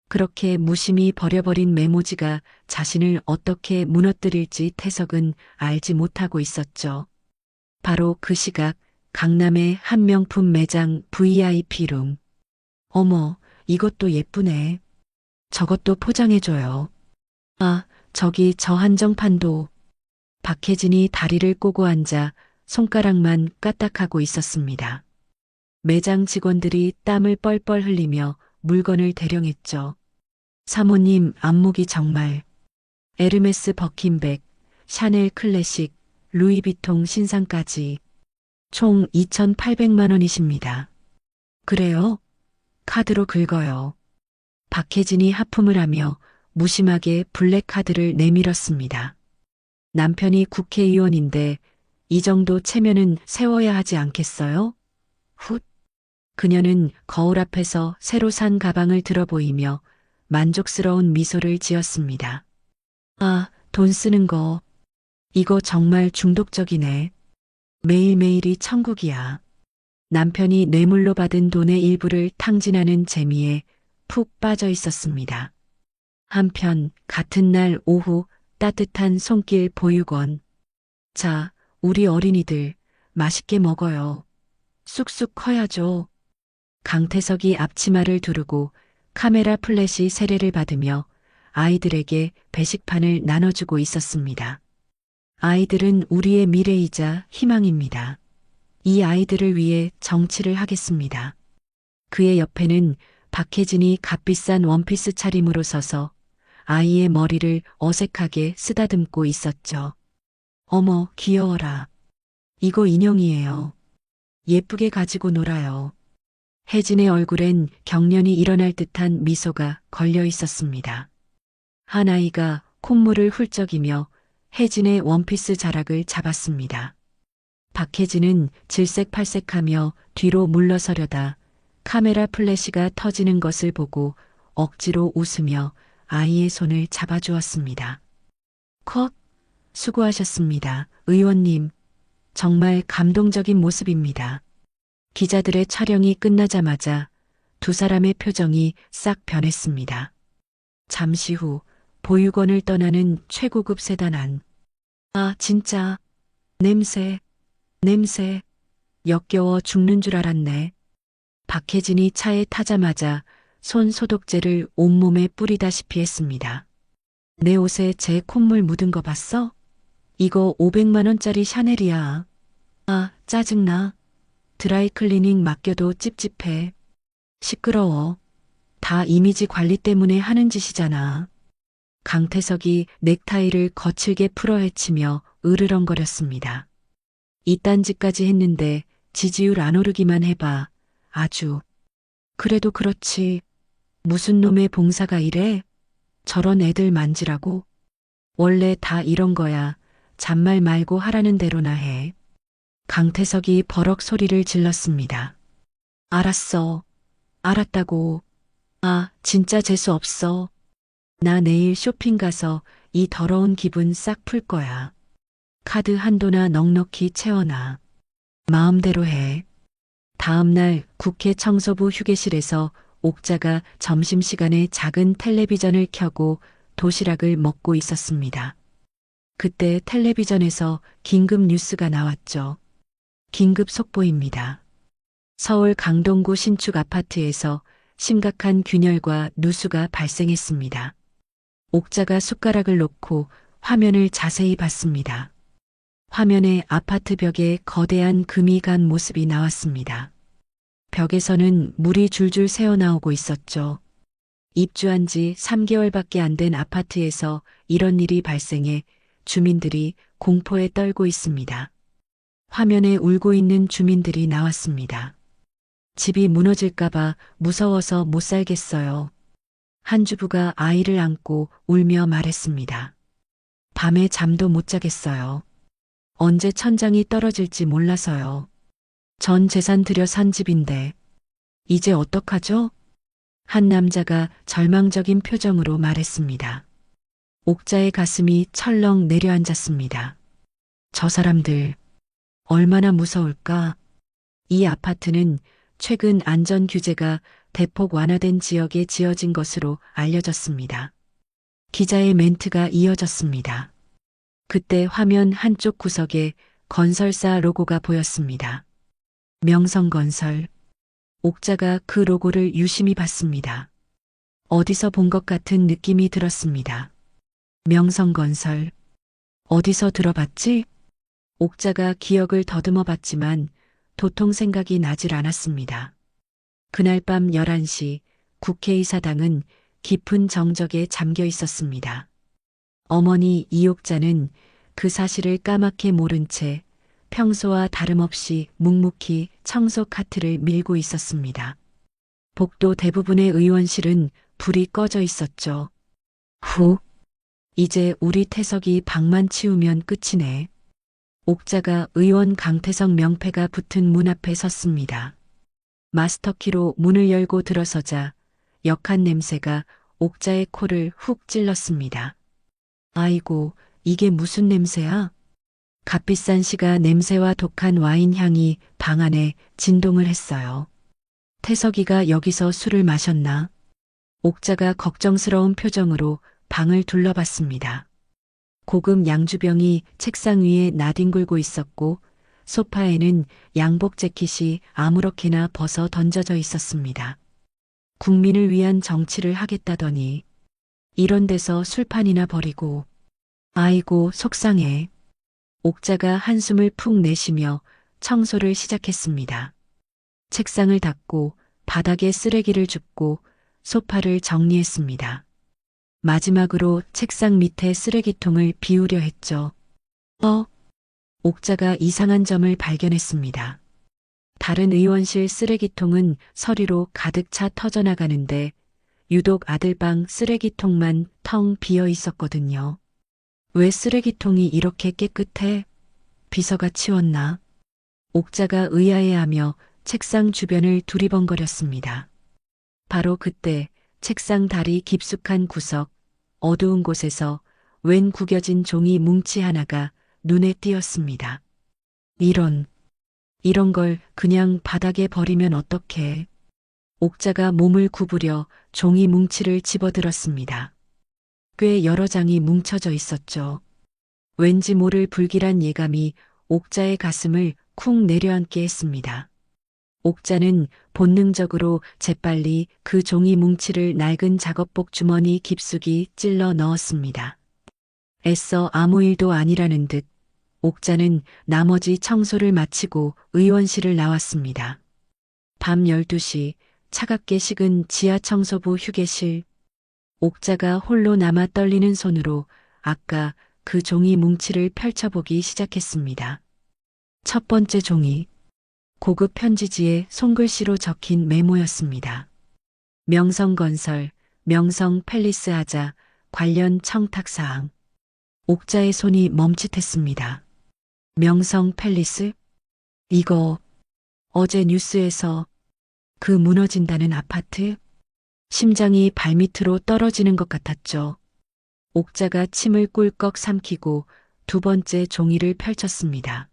그렇게 무심히 버려버린 메모지가 자신을 어떻게 무너뜨릴지 태석은 알지 못하고 있었죠. 바로 그 시각 강남의 한 명품 매장 VIP룸. 어머, 이것도 예쁘네. 저것도 포장해줘요. 아, 저기 저 한정판도. 박혜진이 다리를 꼬고 앉아 손가락만 까딱하고 있었습니다. 매장 직원들이 땀을 뻘뻘 흘리며 물건을 대령했죠. 사모님 안목이 정말. 에르메스 버킨백, 샤넬 클래식, 루이비통 신상까지 총 2,800만 원이십니다. 그래요? 카드로 긁어요. 박혜진이 하품을 하며 무심하게 블랙카드를 내밀었습니다. 남편이 국회의원인데 이 정도 체면은 세워야 하지 않겠어요? 훗. 그녀는 거울 앞에서 새로 산 가방을 들어 보이며 만족스러운 미소를 지었습니다. 아, 돈 쓰는 거. 이거 정말 중독적이네. 매일매일이 천국이야. 남편이 뇌물로 받은 돈의 일부를 탕진하는 재미에 푹 빠져 있었습니다. 한편 같은 날 오후 따뜻한 손길 보육원. 자, 우리 어린이들 맛있게 먹어요. 쑥쑥 커야죠. 강태석이 앞치마를 두르고 카메라 플래시 세례를 받으며 아이들에게 배식판을 나눠주고 있었습니다. 아이들은 우리의 미래이자 희망입니다. 이 아이들을 위해 정치를 하겠습니다. 그의 옆에는 박혜진이 값비싼 원피스 차림으로 서서 아이의 머리를 어색하게 쓰다듬고 있었죠. 어머, 귀여워라. 이거 인형이에요. 예쁘게 가지고 놀아요. 혜진의 얼굴엔 경련이 일어날 듯한 미소가 걸려 있었습니다. 한 아이가 콧물을 훌쩍이며 혜진의 원피스 자락을 잡았습니다. 박혜진은 질색팔색하며 뒤로 물러서려다 카메라 플래시가 터지는 것을 보고 억지로 웃으며 아이의 손을 잡아주었습니다. 컷! 수고하셨습니다. 의원님. 정말 감동적인 모습입니다. 기자들의 촬영이 끝나자마자 두 사람의 표정이 싹 변했습니다. 잠시 후 보육원을 떠나는 최고급 세단 안. 아, 진짜. 냄새. 역겨워 죽는 줄 알았네. 박혜진이 차에 타자마자 손 소독제를 온몸에 뿌리다시피 했습니다. 내 옷에 제 콧물 묻은 거 봤어? 이거 500만 원짜리 샤넬이야. 아, 짜증나. 드라이클리닝 맡겨도 찝찝해. 시끄러워. 다 이미지 관리 때문에 하는 짓이잖아. 강태석이 넥타이를 거칠게 풀어헤치며 으르렁거렸습니다. 이딴 짓까지 했는데 지지율 안 오르기만 해봐. 아주. 그래도 그렇지. 무슨 놈의 봉사가 이래? 저런 애들 만지라고? 원래 다 이런 거야. 잔말 말고 하라는 대로나 해. 강태석이 버럭 소리를 질렀습니다. 알았어. 알았다고. 아, 진짜 재수 없어. 나 내일 쇼핑 가서 이 더러운 기분 싹 풀 거야. 카드 한도나 넉넉히 채워놔. 마음대로 해. 다음 날 국회 청소부 휴게실에서 옥자가 점심시간에 작은 텔레비전을 켜고 도시락을 먹고 있었습니다. 그때 텔레비전에서 긴급 뉴스가 나왔죠. 긴급 속보입니다. 서울 강동구 신축 아파트에서 심각한 균열과 누수가 발생했습니다. 옥자가 숟가락을 놓고 화면을 자세히 봤습니다. 화면에 아파트 벽에 거대한 금이 간 모습이 나왔습니다. 벽에서는 물이 줄줄 새어나오고 있었죠. 입주한 지 3개월밖에 안 된 아파트에서 이런 일이 발생해 주민들이 공포에 떨고 있습니다. 화면에 울고 있는 주민들이 나왔습니다. 집이 무너질까봐 무서워서 못 살겠어요. 한 주부가 아이를 안고 울며 말했습니다. 밤에 잠도 못 자겠어요. 언제 천장이 떨어질지 몰라서요. 전 재산 들여 산 집인데 이제 어떡하죠? 한 남자가 절망적인 표정으로 말했습니다. 옥자의 가슴이 철렁 내려앉았습니다. 저 사람들 얼마나 무서울까? 이 아파트는 최근 안전 규제가 대폭 완화된 지역에 지어진 것으로 알려졌습니다. 기자의 멘트가 이어졌습니다. 그때 화면 한쪽 구석에 건설사 로고가 보였습니다. 명성건설. 옥자가 그 로고를 유심히 봤습니다. 어디서 본 것 같은 느낌이 들었습니다. 명성건설. 어디서 들어봤지? 옥자가 기억을 더듬어 봤지만 도통 생각이 나질 않았습니다. 그날 밤 11시 국회의사당은 깊은 정적에 잠겨 있었습니다. 어머니 이옥자는 그 사실을 까맣게 모른 채 평소와 다름없이 묵묵히 청소 카트를 밀고 있었습니다. 복도 대부분의 의원실은 불이 꺼져 있었죠. 후, 이제 우리 태석이 방만 치우면 끝이네. 옥자가 의원 강태석 명패가 붙은 문 앞에 섰습니다. 마스터키로 문을 열고 들어서자 역한 냄새가 옥자의 코를 훅 찔렀습니다. 아이고, 이게 무슨 냄새야? 값비싼 시가 냄새와 독한 와인 향이 방 안에 진동을 했어요. 태석이가 여기서 술을 마셨나? 옥자가 걱정스러운 표정으로 방을 둘러봤습니다. 고급 양주병이 책상 위에 나뒹굴고 있었고 소파에는 양복 재킷이 아무렇게나 벗어 던져져 있었습니다. 국민을 위한 정치를 하겠다더니 이런 데서 술판이나 버리고 아이고 속상해. 옥자가 한숨을 푹 내쉬며 청소를 시작했습니다. 책상을 닦고 바닥에 쓰레기를 줍고 소파를 정리했습니다. 마지막으로 책상 밑에 쓰레기통을 비우려 했죠. 옥자가 이상한 점을 발견했습니다. 다른 의원실 쓰레기통은 서리로 가득 차 터져나가는데 유독 아들방 쓰레기통만 텅 비어 있었거든요. 왜 쓰레기통이 이렇게 깨끗해? 비서가 치웠나? 옥자가 의아해하며 책상 주변을 두리번거렸습니다. 바로 그때 책상 다리 깊숙한 구석, 어두운 곳에서 웬 구겨진 종이 뭉치 하나가 눈에 띄었습니다. 이런 걸 그냥 바닥에 버리면 어떡해. 옥자가 몸을 구부려 종이 뭉치를 집어들었습니다. 꽤 여러 장이 뭉쳐져 있었죠. 왠지 모를 불길한 예감이 옥자의 가슴을 쿵 내려앉게 했습니다. 옥자는 본능적으로 재빨리 그 종이 뭉치를 낡은 작업복 주머니 깊숙이 찔러 넣었습니다. 애써 아무 일도 아니라는 듯 옥자는 나머지 청소를 마치고 의원실을 나왔습니다. 밤 12시 차갑게 식은 지하 청소부 휴게실. 옥자가 홀로 남아 떨리는 손으로 아까 그 종이 뭉치를 펼쳐보기 시작했습니다. 첫 번째 종이 고급 편지지에 손글씨로 적힌 메모였습니다. 명성건설, 명성팰리스 하자 관련 청탁사항. 옥자의 손이 멈칫했습니다. 명성팰리스? 이거 어제 뉴스에서 그 무너진다는 아파트? 심장이 발밑으로 떨어지는 것 같았죠. 옥자가 침을 꿀꺽 삼키고 두 번째 종이를 펼쳤습니다.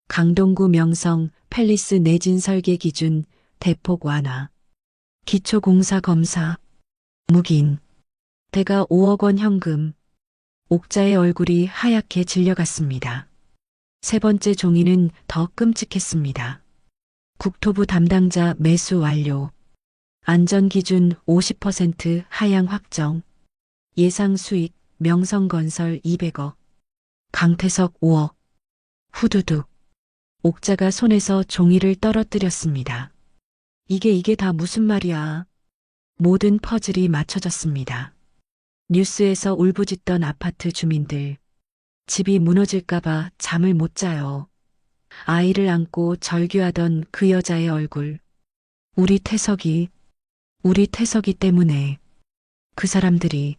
강동구 명성 팰리스 내진 설계 기준 대폭 완화. 기초공사 검사. 묵인. 대가 5억 원 현금. 옥자의 얼굴이 하얗게 질려갔습니다. 세 번째 종이는 더 끔찍했습니다. 국토부 담당자 매수 완료. 안전기준 50% 하향 확정. 예상 수익 명성건설 200억. 강태석 5억. 후두둑. 옥자가 손에서 종이를 떨어뜨렸습니다. 이게 다 무슨 말이야. 모든 퍼즐이 맞춰졌습니다. 뉴스에서 울부짖던 아파트 주민들. 집이 무너질까봐 잠을 못 자요. 아이를 안고 절규하던 그 여자의 얼굴. 우리 태석이 때문에. 그 사람들이,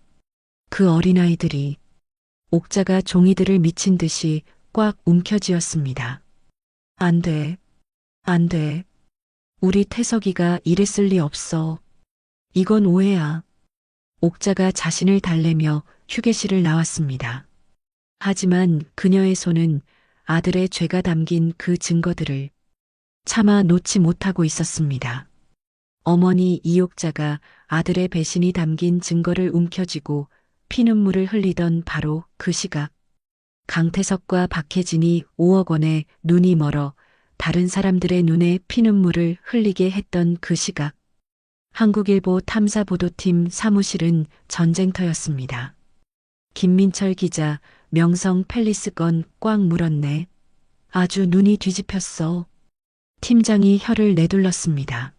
그 어린아이들이. 옥자가 종이들을 미친 듯이 꽉 움켜쥐었습니다. 안 돼. 우리 태석이가 이랬을 리 없어. 이건 오해야. 옥자가 자신을 달래며 휴게실을 나왔습니다. 하지만 그녀의 손은 아들의 죄가 담긴 그 증거들을 차마 놓지 못하고 있었습니다. 어머니 이옥자가 아들의 배신이 담긴 증거를 움켜쥐고 피눈물을 흘리던 바로 그 시각. 강태석과 박혜진이 5억 원에 눈이 멀어 다른 사람들의 눈에 피눈물을 흘리게 했던 그 시각. 한국일보 탐사보도팀 사무실은 전쟁터였습니다. 김민철 기자, 명성 팰리스 건 꽉 물었네. 아주 눈이 뒤집혔어. 팀장이 혀를 내둘렀습니다.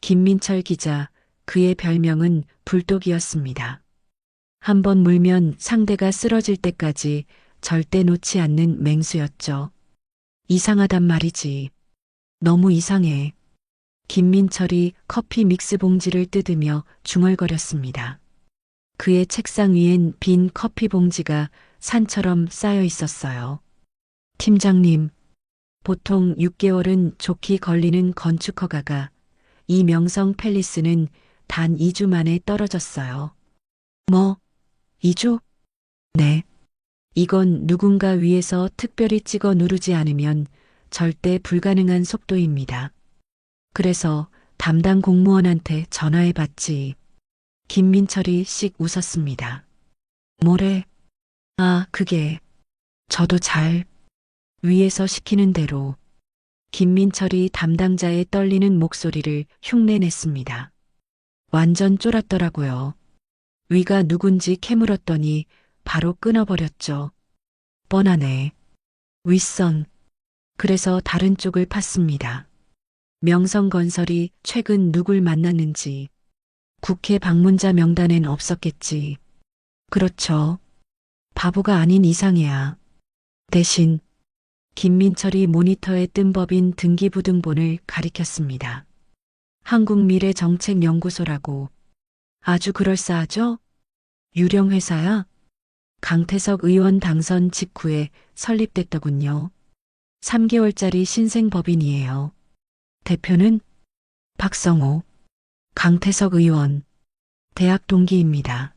김민철 기자, 그의 별명은 불독이었습니다. 한번 물면 상대가 쓰러질 때까지 절대 놓지 않는 맹수였죠. 이상하단 말이지. 너무 이상해. 김민철이 커피 믹스 봉지를 뜯으며 중얼거렸습니다. 그의 책상 위엔 빈 커피 봉지가 산처럼 쌓여 있었어요. 팀장님, 보통 6개월은 좋게 걸리는 건축 허가가 이 명성 팰리스는 단 2주 만에 떨어졌어요. 뭐, 2주? 네. 이건 누군가 위에서 특별히 찍어 누르지 않으면 절대 불가능한 속도입니다. 그래서 담당 공무원한테 전화해 봤지. 김민철이 씩 웃었습니다. 뭐래? 아, 그게. 저도 위에서 시키는 대로. 김민철이 담당자의 떨리는 목소리를 흉내냈습니다. 완전 쫄았더라고요. 위가 누군지 캐물었더니 바로 끊어버렸죠. 뻔하네. 윗선. 그래서 다른 쪽을 팠습니다. 명성건설이 최근 누굴 만났는지 국회 방문자 명단엔 없었겠지. 그렇죠. 바보가 아닌 이상이야. 대신 김민철이 모니터에 뜬 법인 등기부등본을 가리켰습니다. 한국미래정책연구소라고. 아주 그럴싸하죠? 유령 회사야? 강태석 의원 당선 직후에 설립됐더군요. 3개월짜리 신생법인이에요. 대표는 박성호, 강태석 의원, 대학 동기입니다.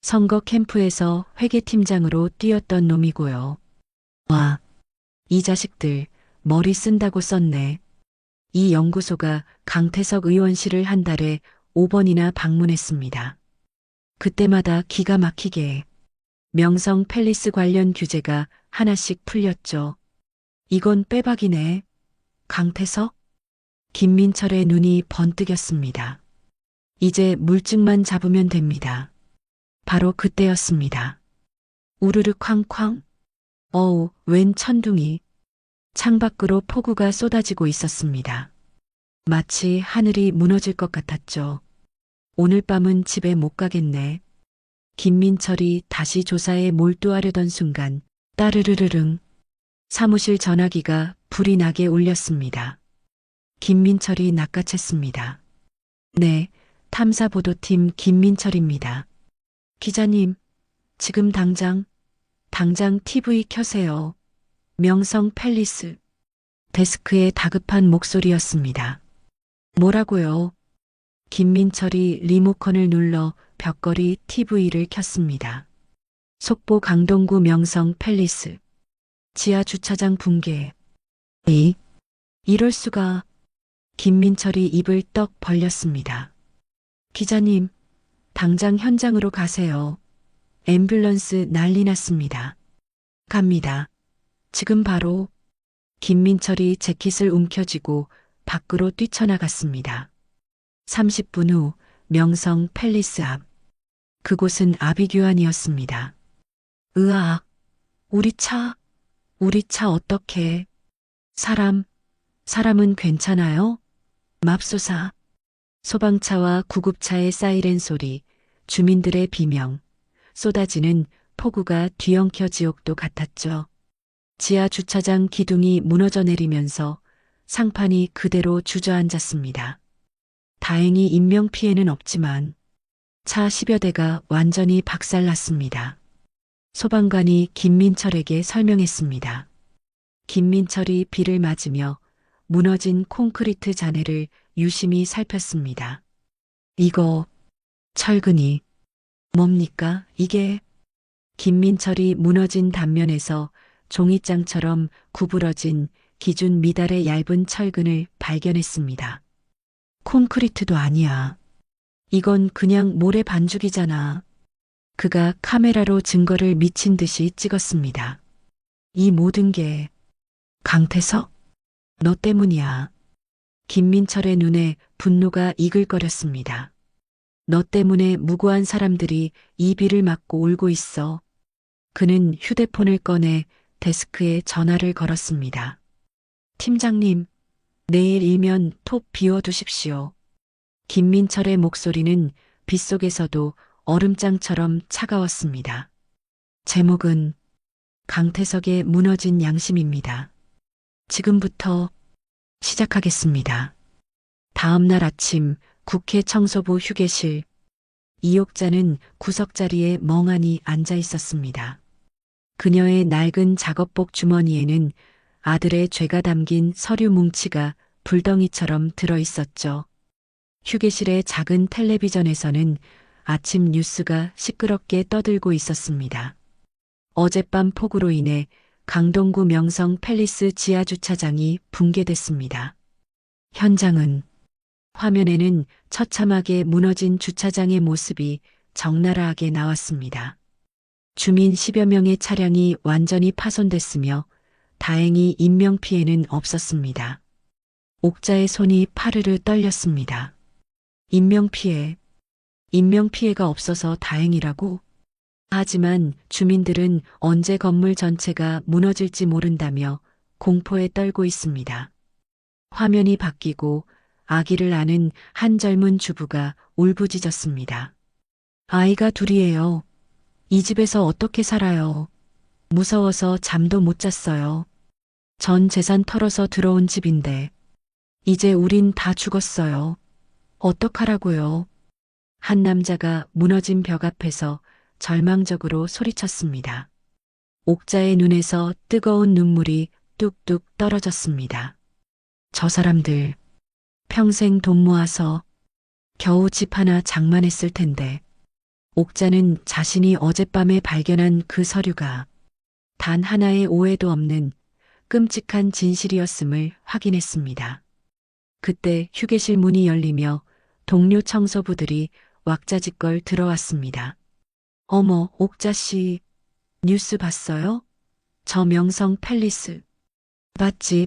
선거 캠프에서 회계팀장으로 뛰었던 놈이고요. 와, 이 자식들 머리 쓴다고 썼네. 이 연구소가 강태석 의원실을 한 달에 5번이나 방문했습니다. 그때마다 기가 막히게 명성 팰리스 관련 규제가 하나씩 풀렸죠. 이건 빼박이네. 강태석? 김민철의 눈이 번뜩였습니다. 이제 물증만 잡으면 됩니다. 바로 그때였습니다. 우르르 쾅쾅. 어우, 웬 천둥이. 창밖으로 폭우가 쏟아지고 있었습니다. 마치 하늘이 무너질 것 같았죠. 오늘 밤은 집에 못 가겠네. 김민철이 다시 조사에 몰두하려던 순간 따르르르릉 사무실 전화기가 불이 나게 울렸습니다. 김민철이 낚아챘습니다. 네, 탐사보도팀 김민철입니다. 기자님, 지금 당장 TV 켜세요. 명성 팰리스. 데스크의 다급한 목소리였습니다. 뭐라고요? 김민철이 리모컨을 눌러 벽걸이 TV를 켰습니다. 속보 강동구 명성 팰리스. 지하 주차장 붕괴. 이럴 수가. 김민철이 입을 떡 벌렸습니다. 기자님, 당장 현장으로 가세요. 앰뷸런스 난리 났습니다. 갑니다. 지금 바로. 김민철이 재킷을 움켜쥐고 밖으로 뛰쳐나갔습니다. 30분 후 명성 팰리스 앞. 그곳은 아비규환이었습니다. 으악, 우리 차 어떡해. 사람은 괜찮아요? 맙소사. 소방차와 구급차의 사이렌 소리, 주민들의 비명, 쏟아지는 폭우가 뒤엉켜 지옥도 같았죠. 지하 주차장 기둥이 무너져 내리면서 상판이 그대로 주저앉았습니다. 다행히 인명피해는 없지만 차 10여 대가 완전히 박살났습니다. 소방관이 김민철에게 설명했습니다. 김민철이 비를 맞으며 무너진 콘크리트 잔해를 유심히 살폈습니다. 이거 철근이 뭡니까 이게? 김민철이 무너진 단면에서 종이장처럼 구부러진 기준 미달의 얇은 철근을 발견했습니다. 콘크리트도 아니야. 이건 그냥 모래 반죽이잖아. 그가 카메라로 증거를 미친 듯이 찍었습니다. 이 모든 게 강태석? 너 때문이야. 김민철의 눈에 분노가 이글거렸습니다. 너 때문에 무고한 사람들이 이 비를 맞고 울고 있어. 그는 휴대폰을 꺼내 데스크에 전화를 걸었습니다. 팀장님, 내일 일면 톱 비워두십시오. 김민철의 목소리는 빗속에서도 얼음장처럼 차가웠습니다. 제목은 강태석의 무너진 양심입니다. 지금부터 시작하겠습니다. 다음 날 아침 국회 청소부 휴게실. 이옥자는 구석자리에 멍하니 앉아 있었습니다. 그녀의 낡은 작업복 주머니에는 아들의 죄가 담긴 서류 뭉치가 불덩이처럼 들어 있었죠. 휴게실의 작은 텔레비전에서는 아침 뉴스가 시끄럽게 떠들고 있었습니다. 어젯밤 폭우로 인해 강동구 명성 팰리스 지하주차장이 붕괴됐습니다. 현장은 화면에는 처참하게 무너진 주차장의 모습이 적나라하게 나왔습니다. 주민 10여 명의 차량이 완전히 파손됐으며 다행히 인명피해는 없었습니다. 옥자의 손이 파르르 떨렸습니다. 인명피해가 없어서 다행이라고? 하지만 주민들은 언제 건물 전체가 무너질지 모른다며 공포에 떨고 있습니다. 화면이 바뀌고 아기를 안은 한 젊은 주부가 울부짖었습니다. 아이가 둘이에요. 이 집에서 어떻게 살아요? 무서워서 잠도 못 잤어요. 전 재산 털어서 들어온 집인데 이제 우린 다 죽었어요. 어떡하라고요? 한 남자가 무너진 벽 앞에서 절망적으로 소리쳤습니다. 옥자의 눈에서 뜨거운 눈물이 뚝뚝 떨어졌습니다. 저 사람들 평생 돈 모아서 겨우 집 하나 장만했을 텐데. 옥자는 자신이 어젯밤에 발견한 그 서류가 단 하나의 오해도 없는 끔찍한 진실이었음을 확인했습니다. 그때 휴게실 문이 열리며 동료 청소부들이 왁자지껄 들어왔습니다. 어머, 옥자 씨, 뉴스 봤어요? 저 명성 팰리스.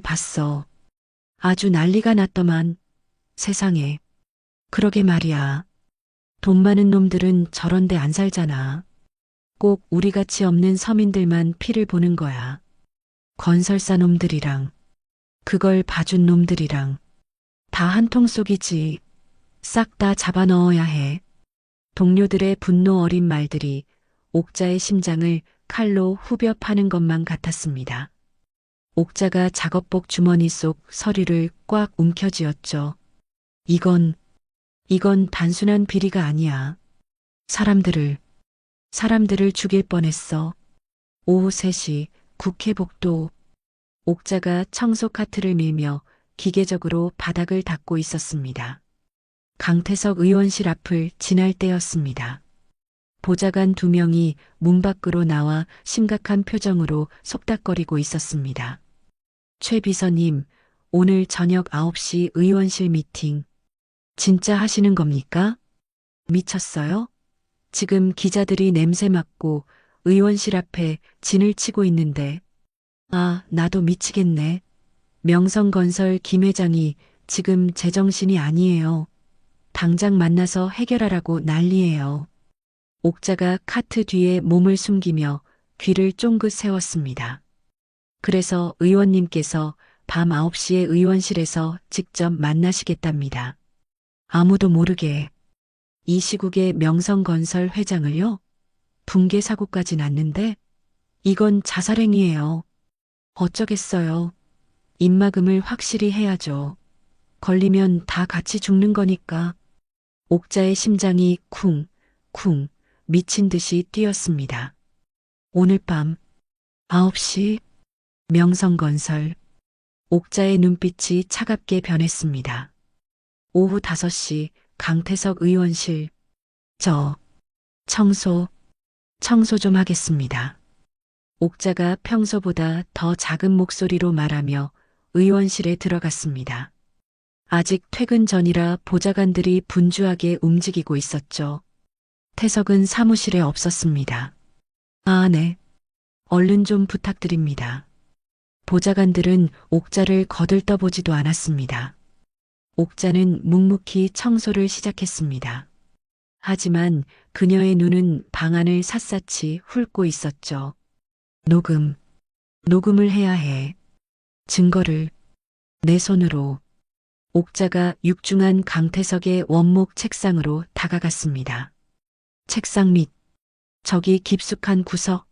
봤어. 아주 난리가 났더만. 세상에. 그러게 말이야. 돈 많은 놈들은 저런 데 안 살잖아. 꼭 우리같이 없는 서민들만 피를 보는 거야. 건설사 놈들이랑 그걸 봐준 놈들이랑 다 한통 속이지. 싹 다 잡아 넣어야 해. 동료들의 분노 어린 말들이 옥자의 심장을 칼로 후벼 파는 것만 같았습니다. 옥자가 작업복 주머니 속 서류를 꽉 움켜쥐었죠. 이건 단순한 비리가 아니야. 사람들을 죽일 뻔했어. 오후 3시 국회 복도. 옥자가 청소 카트를 밀며 기계적으로 바닥을 닦고 있었습니다. 강태석 의원실 앞을 지날 때였습니다. 보좌관 2명이 문 밖으로 나와 심각한 표정으로 속닥거리고 있었습니다. 최 비서님, 오늘 저녁 9시 의원실 미팅. 진짜 하시는 겁니까? 미쳤어요? 지금 기자들이 냄새 맡고 의원실 앞에 진을 치고 있는데. 아, 나도 미치겠네. 명성건설 김 회장이 지금 제정신이 아니에요. 당장 만나서 해결하라고 난리예요. 옥자가 카트 뒤에 몸을 숨기며 귀를 쫑긋 세웠습니다. 그래서 의원님께서 밤 9시에 의원실에서 직접 만나시겠답니다. 아무도 모르게. 이 시국에 명성건설 회장을요? 붕괴 사고까지 났는데? 이건 자살행위예요. 어쩌겠어요. 입막음을 확실히 해야죠. 걸리면 다 같이 죽는 거니까. 옥자의 심장이 쿵쿵 미친 듯이 뛰었습니다. 오늘 밤 9시 명성건설. 옥자의 눈빛이 차갑게 변했습니다. 오후 5시 강태석 의원실. 저 청소 좀 하겠습니다. 옥자가 평소보다 더 작은 목소리로 말하며 의원실에 들어갔습니다. 아직 퇴근 전이라 보좌관들이 분주하게 움직이고 있었죠. 태석은 사무실에 없었습니다. 아, 네. 얼른 좀 부탁드립니다. 보좌관들은 옥자를 거들떠보지도 않았습니다. 옥자는 묵묵히 청소를 시작했습니다. 하지만 그녀의 눈은 방안을 샅샅이 훑고 있었죠. 녹음을 해야 해. 증거를 내 손으로. 옥자가 육중한 강태석의 원목 책상으로 다가갔습니다. 책상 밑, 저기 깊숙한 구석.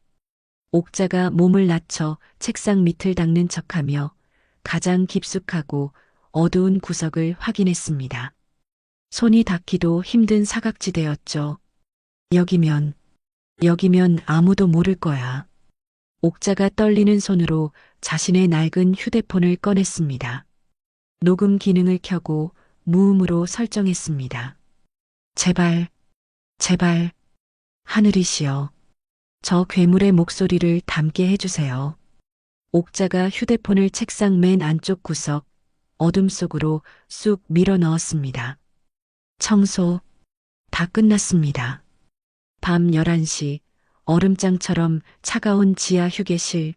옥자가 몸을 낮춰 책상 밑을 닦는 척하며 가장 깊숙하고 어두운 구석을 확인했습니다. 손이 닿기도 힘든 사각지대였죠. 여기면 아무도 모를 거야. 옥자가 떨리는 손으로 자신의 낡은 휴대폰을 꺼냈습니다. 녹음 기능을 켜고 무음으로 설정했습니다. 제발, 하늘이시여. 저 괴물의 목소리를 담게 해주세요. 옥자가 휴대폰을 책상 맨 안쪽 구석, 어둠 속으로 쑥 밀어 넣었습니다. 청소 다 끝났습니다. 밤 11시, 얼음장처럼 차가운 지하 휴게실.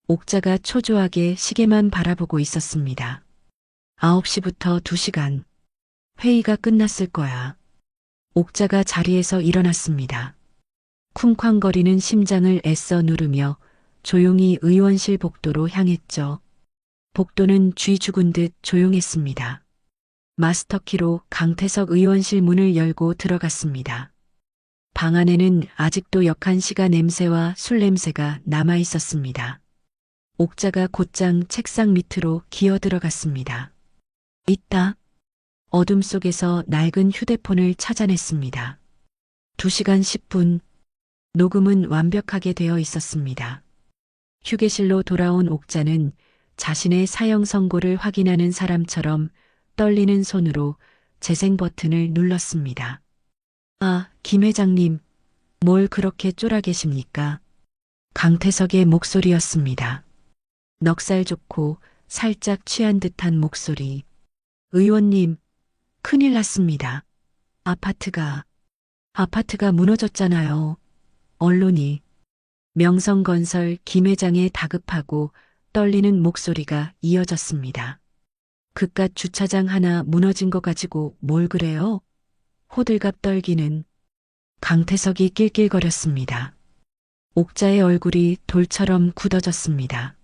옥자가 초조하게 시계만 바라보고 있었습니다. 9시부터 2시간. 회의가 끝났을 거야. 옥자가 자리에서 일어났습니다. 쿵쾅거리는 심장을 애써 누르며 조용히 의원실 복도로 향했죠. 복도는 쥐 죽은 듯 조용했습니다. 마스터키로 강태석 의원실 문을 열고 들어갔습니다. 방 안에는 아직도 역한 시가 냄새와 술 냄새가 남아 있었습니다. 옥자가 곧장 책상 밑으로 기어 들어갔습니다. 있다. 어둠 속에서 낡은 휴대폰을 찾아냈습니다. 2시간 10분. 녹음은 완벽하게 되어 있었습니다. 휴게실로 돌아온 옥자는 자신의 사형 선고를 확인하는 사람처럼 떨리는 손으로 재생 버튼을 눌렀습니다. 아, 김 회장님, 뭘 그렇게 쫄아 계십니까? 강태석의 목소리였습니다. 넉살 좋고 살짝 취한 듯한 목소리. 의원님, 큰일 났습니다. 아파트가 무너졌잖아요. 언론이. 명성건설 김 회장의 다급하고 떨리는 목소리가 이어졌습니다. 그깟 주차장 하나 무너진 거 가지고 뭘 그래요? 호들갑 떨기는. 강태석이 낄낄거렸습니다. 옥자의 얼굴이 돌처럼 굳어졌습니다.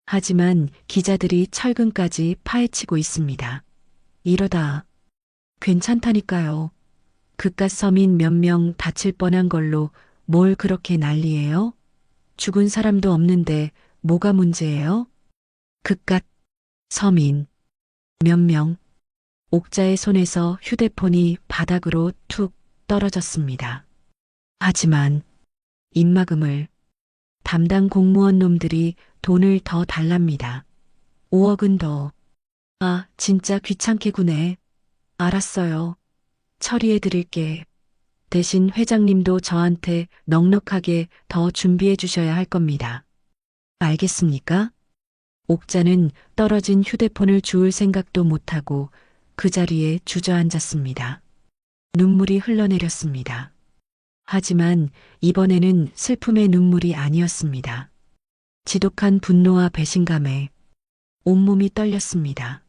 하지만 기자들이 철근까지 파헤치고 있습니다. 이러다 괜찮다니까요. 그깟 서민 몇 명 다칠 뻔한 걸로 뭘 그렇게 난리예요? 죽은 사람도 없는데 뭐가 문제예요? 그깟 서민 몇 명. 옥자의 손에서 휴대폰이 바닥으로 툭 떨어졌습니다. 하지만 입막음을 담당 공무원 놈들이 돈을 더 달랍니다. 5억은 더. 아, 진짜 귀찮게 구네. 알았어요. 처리해 드릴게. 대신 회장님도 저한테 넉넉하게 더 준비해 주셔야 할 겁니다. 알겠습니까? 옥자는 떨어진 휴대폰을 주울 생각도 못하고 그 자리에 주저앉았습니다. 눈물이 흘러내렸습니다. 하지만 이번에는 슬픔의 눈물이 아니었습니다. 지독한 분노와 배신감에 온몸이 떨렸습니다.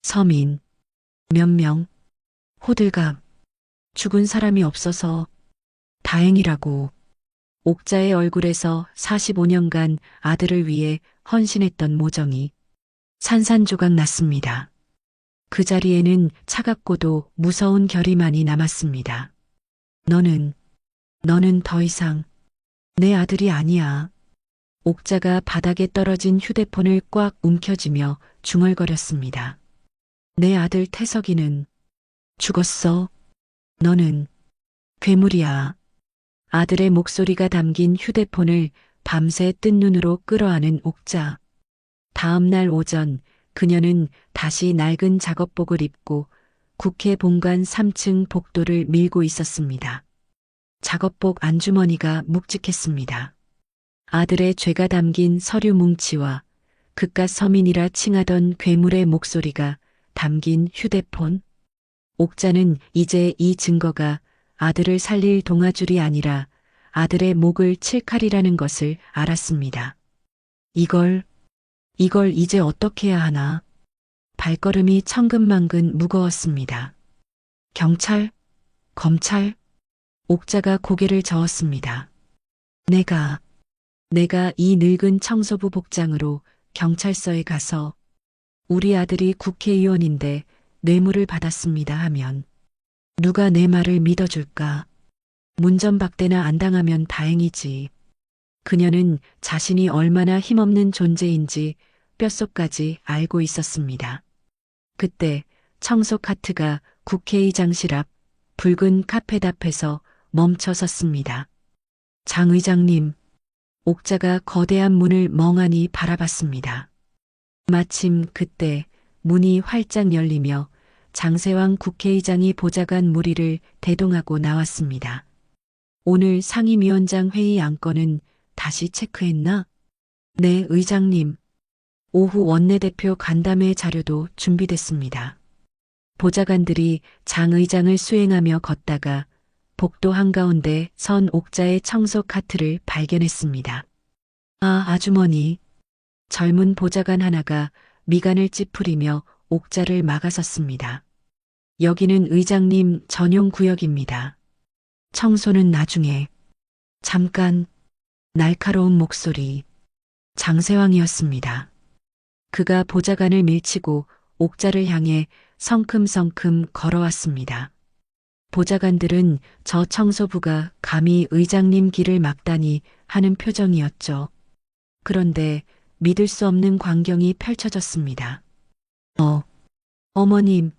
서민 몇 명, 호들갑, 죽은 사람이 없어서 다행이라고. 옥자의 얼굴에서 45년간 아들을 위해 헌신했던 모정이 산산조각 났습니다. 그 자리에는 차갑고도 무서운 결의만이 남았습니다. 너는 더 이상 내 아들이 아니야. 옥자가 바닥에 떨어진 휴대폰을 꽉 움켜쥐며 중얼거렸습니다. 내 아들 태석이는 죽었어. 너는 괴물이야. 아들의 목소리가 담긴 휴대폰을 밤새 뜬 눈으로 끌어안은 옥자. 다음 날 오전 그녀는 다시 낡은 작업복을 입고 국회 본관 3층 복도를 밀고 있었습니다. 작업복 안주머니가 묵직했습니다. 아들의 죄가 담긴 서류 뭉치와 그깟 서민이라 칭하던 괴물의 목소리가 담긴 휴대폰. 옥자는 이제 이 증거가 아들을 살릴 동아줄이 아니라 아들의 목을 칠 칼이라는 것을 알았습니다. 이걸 이제 어떻게 해야 하나? 발걸음이 천근만근 무거웠습니다. 경찰? 검찰? 옥자가 고개를 저었습니다. 내가 이 늙은 청소부 복장으로 경찰서에 가서 우리 아들이 국회의원인데 뇌물을 받았습니다 하면 누가 내 말을 믿어줄까? 문전박대나 안 당하면 다행이지. 그녀는 자신이 얼마나 힘없는 존재인지 뼛속까지 알고 있었습니다. 그때 청소 카트가 국회의장실 앞 붉은 카펫 앞에서 멈춰 섰습니다. 장 의장님, 옥자가 거대한 문을 멍하니 바라봤습니다. 마침 그때 문이 활짝 열리며 장세왕 국회의장이 보좌관 무리를 대동하고 나왔습니다. 오늘 상임위원장 회의 안건은 다시 체크했나? 네, 의장님. 오후 원내대표 간담회 자료도 준비됐습니다. 보좌관들이 장 의장을 수행하며 걷다가 복도 한가운데 선 옥자의 청소 카트를 발견했습니다. 아, 아주머니. 젊은 보좌관 하나가 미간을 찌푸리며 옥자를 막아섰습니다. 여기는 의장님 전용 구역입니다. 청소는 나중에. 잠깐. 날카로운 목소리. 장세왕이었습니다. 그가 보좌관을 밀치고 옥자를 향해 성큼성큼 걸어왔습니다. 보좌관들은 저 청소부가 감히 의장님 길을 막다니 하는 표정이었죠. 그런데 믿을 수 없는 광경이 펼쳐졌습니다. 어머님.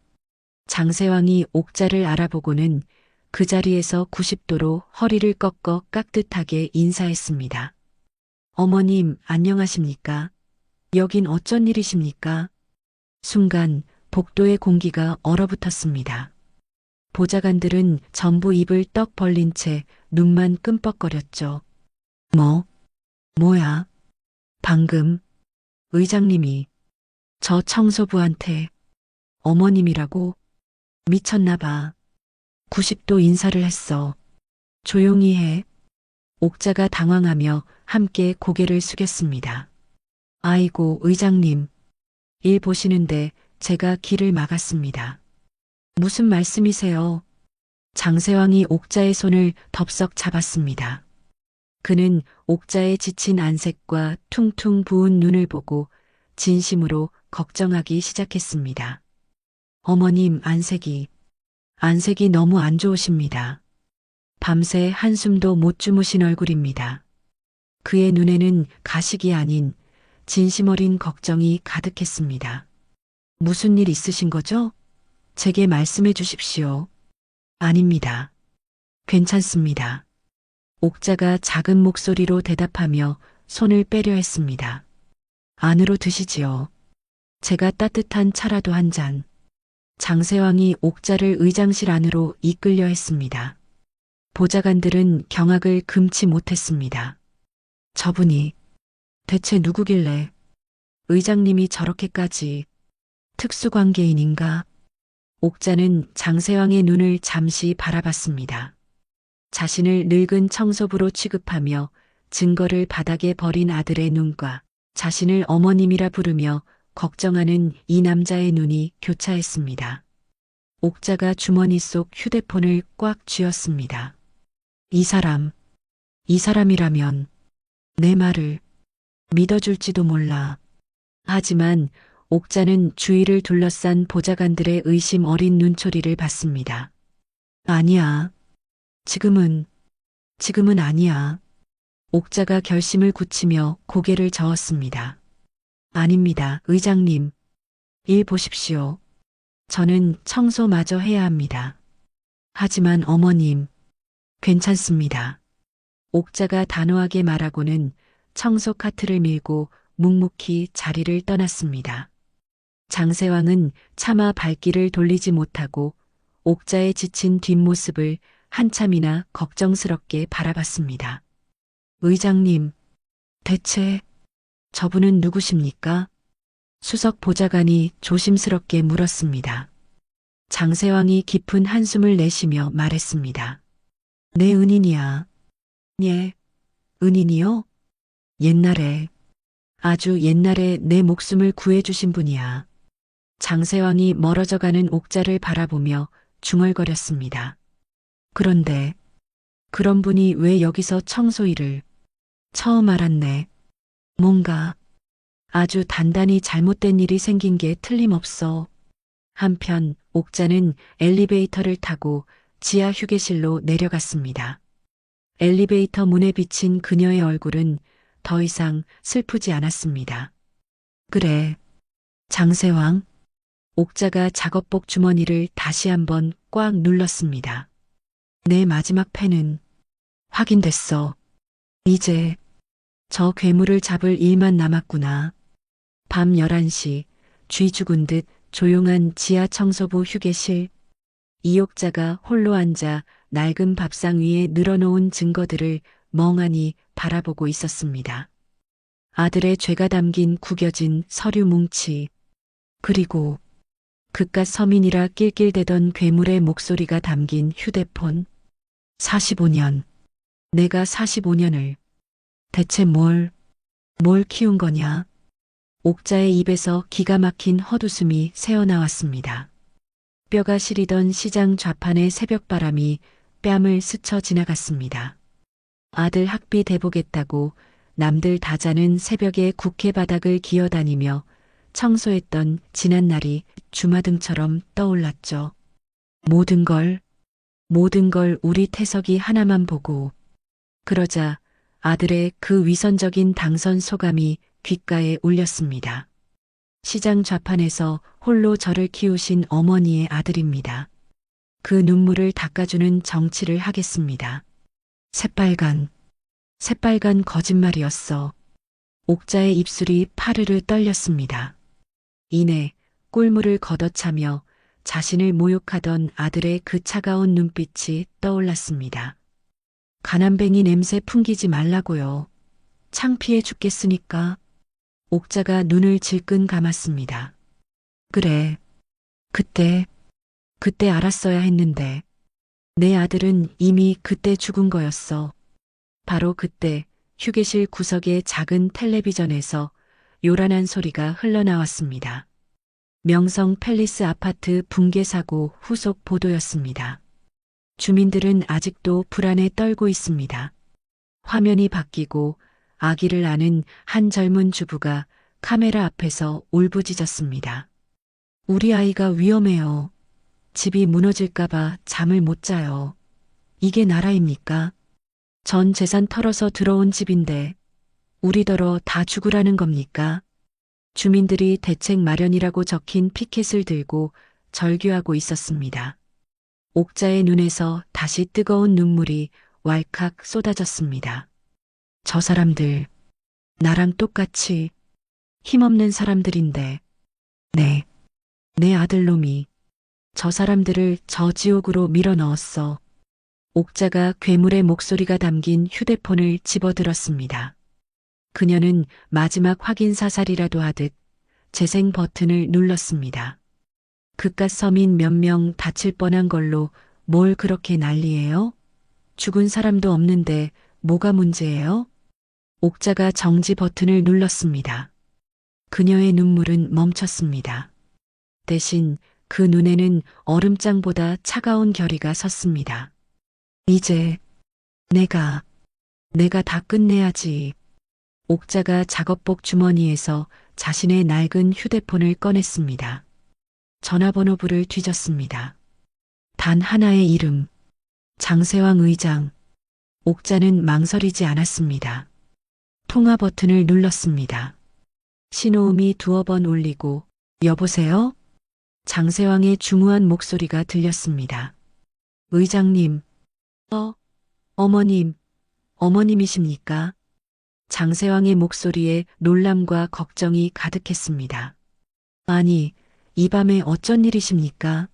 장세왕이 옥자를 알아보고는 그 자리에서 90도로 허리를 꺾어 깍듯하게 인사했습니다. 어머님, 안녕하십니까? 여긴 어쩐 일이십니까? 순간 복도의 공기가 얼어붙었습니다. 보좌관들은 전부 입을 떡 벌린 채 눈만 끔뻑거렸죠. 뭐야? 방금 의장님이 저 청소부한테 어머님이라고? 미쳤나 봐. 90도 인사를 했어. 조용히 해. 옥자가 당황하며 함께 고개를 숙였습니다. 아이고, 의장님. 일 보시는데 제가 길을 막았습니다. 무슨 말씀이세요? 장세왕이 옥자의 손을 덥석 잡았습니다. 그는 옥자의 지친 안색과 퉁퉁 부은 눈을 보고 진심으로 걱정하기 시작했습니다. 어머님, 안색이 너무 안 좋으십니다. 밤새 한숨도 못 주무신 얼굴입니다. 그의 눈에는 가식이 아닌 진심 어린 걱정이 가득했습니다. 무슨 일 있으신 거죠? 제게 말씀해 주십시오. 아닙니다. 괜찮습니다. 옥자가 작은 목소리로 대답하며 손을 빼려 했습니다. 안으로 드시지요. 제가 따뜻한 차라도 한 잔. 장세왕이 옥자를 의장실 안으로 이끌려 했습니다. 보좌관들은 경악을 금치 못했습니다. 저분이 대체 누구길래 의장님이 저렇게까지 특수관계인인가? 옥자는 장세왕의 눈을 잠시 바라봤습니다. 자신을 늙은 청소부로 취급하며 증거를 바닥에 버린 아들의 눈과 자신을 어머님이라 부르며 걱정하는 이 남자의 눈이 교차했습니다. 옥자가 주머니 속 휴대폰을 꽉 쥐었습니다. 이 사람이라면 내 말을 믿어줄지도 몰라. 하지만 옥자는 주위를 둘러싼 보좌관들의 의심 어린 눈초리를 봤습니다. 아니야. 지금은 아니야. 옥자가 결심을 굳히며 고개를 저었습니다. 아닙니다, 의장님. 일 보십시오. 저는 청소마저 해야 합니다. 하지만 어머님, 괜찮습니다. 옥자가 단호하게 말하고는 청소 카트를 밀고 묵묵히 자리를 떠났습니다. 장세왕은 차마 발길을 돌리지 못하고 옥자의 지친 뒷모습을 한참이나 걱정스럽게 바라봤습니다. 의장님, 대체 저분은 누구십니까? 수석 보좌관이 조심스럽게 물었습니다. 장세왕이 깊은 한숨을 내쉬며 말했습니다. 내 은인이야. 예, 은인이요? 옛날에, 아주 옛날에 내 목숨을 구해주신 분이야. 장세왕이 멀어져가는 옥자를 바라보며 중얼거렸습니다. 그런데 그런 분이 왜 여기서 청소 일을? 처음 알았네. 뭔가 아주 단단히 잘못된 일이 생긴 게 틀림없어. 한편 옥자는 엘리베이터를 타고 지하 휴게실로 내려갔습니다. 엘리베이터 문에 비친 그녀의 얼굴은 더 이상 슬프지 않았습니다. 그래, 장세왕. 옥자가 작업복 주머니를 다시 한번 꽉 눌렀습니다. 내 마지막 펜은 확인됐어. 이제 저 괴물을 잡을 일만 남았구나. 밤 11시 쥐 죽은 듯 조용한 지하 청소부 휴게실. 이옥자가 홀로 앉아 낡은 밥상 위에 늘어놓은 증거들을 멍하니 바라보고 있었습니다. 아들의 죄가 담긴 구겨진 서류 뭉치, 그리고 그깟 서민이라 낄낄대던 괴물의 목소리가 담긴 휴대폰. 45년. 내가 45년을 대체 뭘 키운 거냐? 옥자의 입에서 기가 막힌 헛웃음이 새어나왔습니다. 뼈가 시리던 시장 좌판의 새벽바람이 뺨을 스쳐 지나갔습니다. 아들 학비 대보겠다고 남들 다 자는 새벽에 국회 바닥을 기어다니며 청소했던 지난 날이 주마등처럼 떠올랐죠. 모든 걸 우리 태석이 하나만 보고. 그러자 아들의 그 위선적인 당선 소감이 귓가에 울렸습니다. 시장 좌판에서 홀로 저를 키우신 어머니의 아들입니다. 그 눈물을 닦아주는 정치를 하겠습니다. 새빨간 거짓말이었어. 옥자의 입술이 파르르 떨렸습니다. 이내 꿀물을 걷어차며 자신을 모욕하던 아들의 그 차가운 눈빛이 떠올랐습니다. 가난뱅이 냄새 풍기지 말라고요. 창피해 죽겠으니까. 옥자가 눈을 질끈 감았습니다. 그래. 그때 알았어야 했는데. 내 아들은 이미 그때 죽은 거였어. 바로 그때 휴게실 구석의 작은 텔레비전에서 요란한 소리가 흘러나왔습니다. 명성 팰리스 아파트 붕괴 사고 후속 보도였습니다. 주민들은 아직도 불안에 떨고 있습니다. 화면이 바뀌고 아기를 안은 한 젊은 주부가 카메라 앞에서 울부짖었습니다. 우리 아이가 위험해요. 집이 무너질까봐 잠을 못 자요. 이게 나라입니까? 전 재산 털어서 들어온 집인데 우리더러 다 죽으라는 겁니까? 주민들이 대책 마련이라고 적힌 피켓을 들고 절규하고 있었습니다. 옥자의 눈에서 다시 뜨거운 눈물이 왈칵 쏟아졌습니다. 저 사람들, 나랑 똑같이 힘없는 사람들인데, 내 아들놈이 저 사람들을 저 지옥으로 밀어 넣었어. 옥자가 괴물의 목소리가 담긴 휴대폰을 집어들었습니다. 그녀는 마지막 확인 사살이라도 하듯 재생 버튼을 눌렀습니다. 그깟 서민 몇 명 다칠 뻔한 걸로 뭘 그렇게 난리예요? 죽은 사람도 없는데 뭐가 문제예요? 옥자가 정지 버튼을 눌렀습니다. 그녀의 눈물은 멈췄습니다. 대신 그 눈에는 얼음장보다 차가운 결의가 섰습니다. 이제 내가 다 끝내야지. 옥자가 작업복 주머니에서 자신의 낡은 휴대폰을 꺼냈습니다. 전화번호부를 뒤졌습니다. 단 하나의 이름, 장세왕 의장. 옥자는 망설이지 않았습니다. 통화 버튼을 눌렀습니다. 신호음이 두어 번 울리고 여보세요? 장세왕의 중후한 목소리가 들렸습니다. 의장님, 어머님이십니까? 장세왕의 목소리에 놀람과 걱정이 가득했습니다. 아니, 이 밤에 어쩐 일이십니까?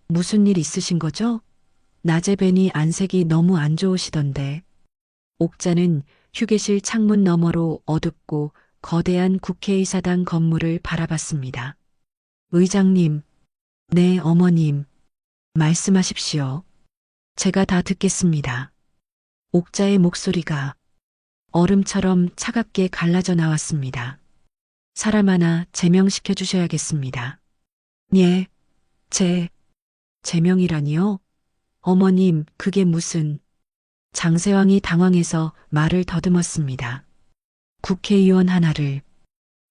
무슨 일 있으신 거죠? 낮에 뵈니 안색이 너무 안 좋으시던데. 옥자는 휴게실 창문 너머로 어둡고 거대한 국회의사당 건물을 바라봤습니다. 의장님, 네 어머님, 말씀하십시오. 제가 다 듣겠습니다. 옥자의 목소리가 얼음처럼 차갑게 갈라져 나왔습니다. 사람 하나 제명시켜 주셔야겠습니다. 예, 제명이라니요? 어머님, 그게 무슨... 장세왕이 당황해서 말을 더듬었습니다. 국회의원 하나를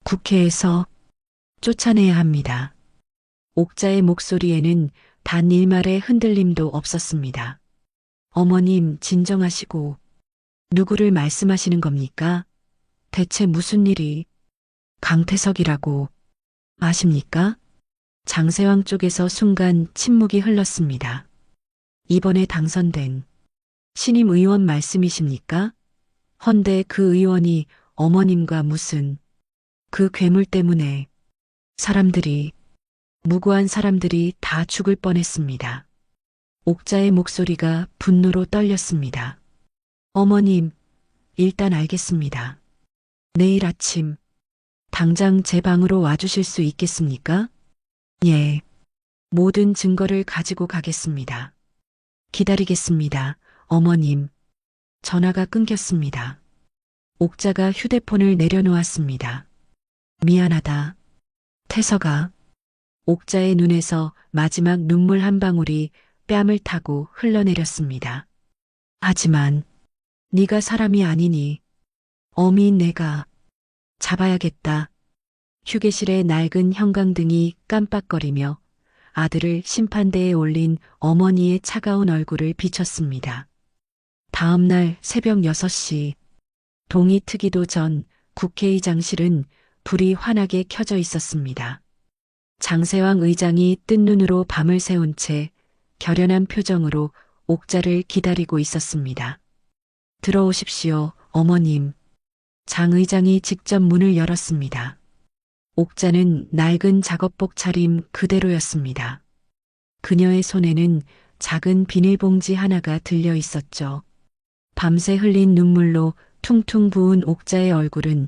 국회에서 쫓아내야 합니다. 옥자의 목소리에는 단 일말의 흔들림도 없었습니다. 어머님, 진정하시고 누구를 말씀하시는 겁니까? 대체 무슨 일이? 강태석이라고 아십니까? 장세왕 쪽에서 순간 침묵이 흘렀습니다. 이번에 당선된 신임 의원 말씀이십니까? 헌데 그 의원이 어머님과 무슨 그 괴물 때문에 사람들이 무고한 사람들이 다 죽을 뻔했습니다. 옥자의 목소리가 분노로 떨렸습니다. 어머님, 일단 알겠습니다. 내일 아침 당장 제 방으로 와주실 수 있겠습니까? 예. 모든 증거를 가지고 가겠습니다. 기다리겠습니다. 어머님. 전화가 끊겼습니다. 옥자가 휴대폰을 내려놓았습니다. 미안하다. 태석아. 옥자의 눈에서 마지막 눈물 한 방울이 뺨을 타고 흘러내렸습니다. 하지만 네가 사람이 아니니 어미인 내가 잡아야겠다. 휴게실의 낡은 형광등이 깜빡거리며 아들을 심판대에 올린 어머니의 차가운 얼굴을 비췄습니다. 다음 날 새벽 6시 동이 트기도 전 국회의장실은 불이 환하게 켜져 있었습니다. 장세왕 의장이 뜬 눈으로 밤을 새운 채 결연한 표정으로 옥자를 기다리고 있었습니다. 들어오십시오, 어머님. 장 의장이 직접 문을 열었습니다. 옥자는 낡은 작업복 차림 그대로였습니다. 그녀의 손에는 작은 비닐봉지 하나가 들려 있었죠. 밤새 흘린 눈물로 퉁퉁 부은 옥자의 얼굴은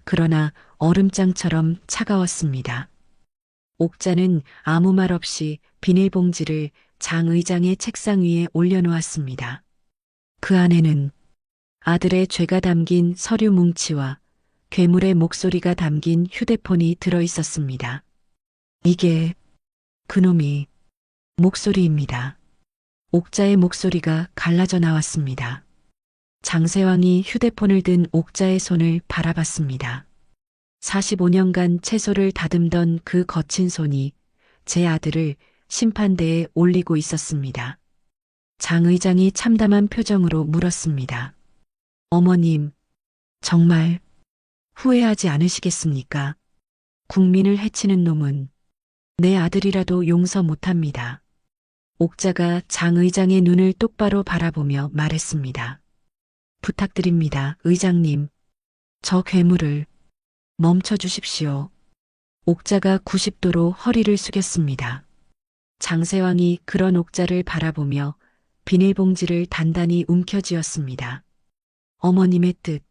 그러나 얼음장처럼 차가웠습니다. 옥자는 아무 말 없이 비닐봉지를 장 의장의 책상 위에 올려놓았습니다. 그 안에는 아들의 죄가 담긴 서류 뭉치와 괴물의 목소리가 담긴 휴대폰이 들어 있었습니다. 이게 그놈이 목소리입니다. 옥자의 목소리가 갈라져 나왔습니다. 장세왕이 휴대폰을 든 옥자의 손을 바라봤습니다. 45년간 채소를 다듬던 그 거친 손이 제 아들을 심판대에 올리고 있었습니다. 장 의장이 참담한 표정으로 물었습니다. 어머님, 정말 후회하지 않으시겠습니까? 국민을 해치는 놈은 내 아들이라도 용서 못합니다. 옥자가 장 의장의 눈을 똑바로 바라보며 말했습니다. 부탁드립니다, 의장님. 저 괴물을 멈춰 주십시오. 옥자가 90도로 허리를 숙였습니다. 장세왕이 그런 옥자를 바라보며 비닐봉지를 단단히 움켜쥐었습니다. 어머님의 뜻,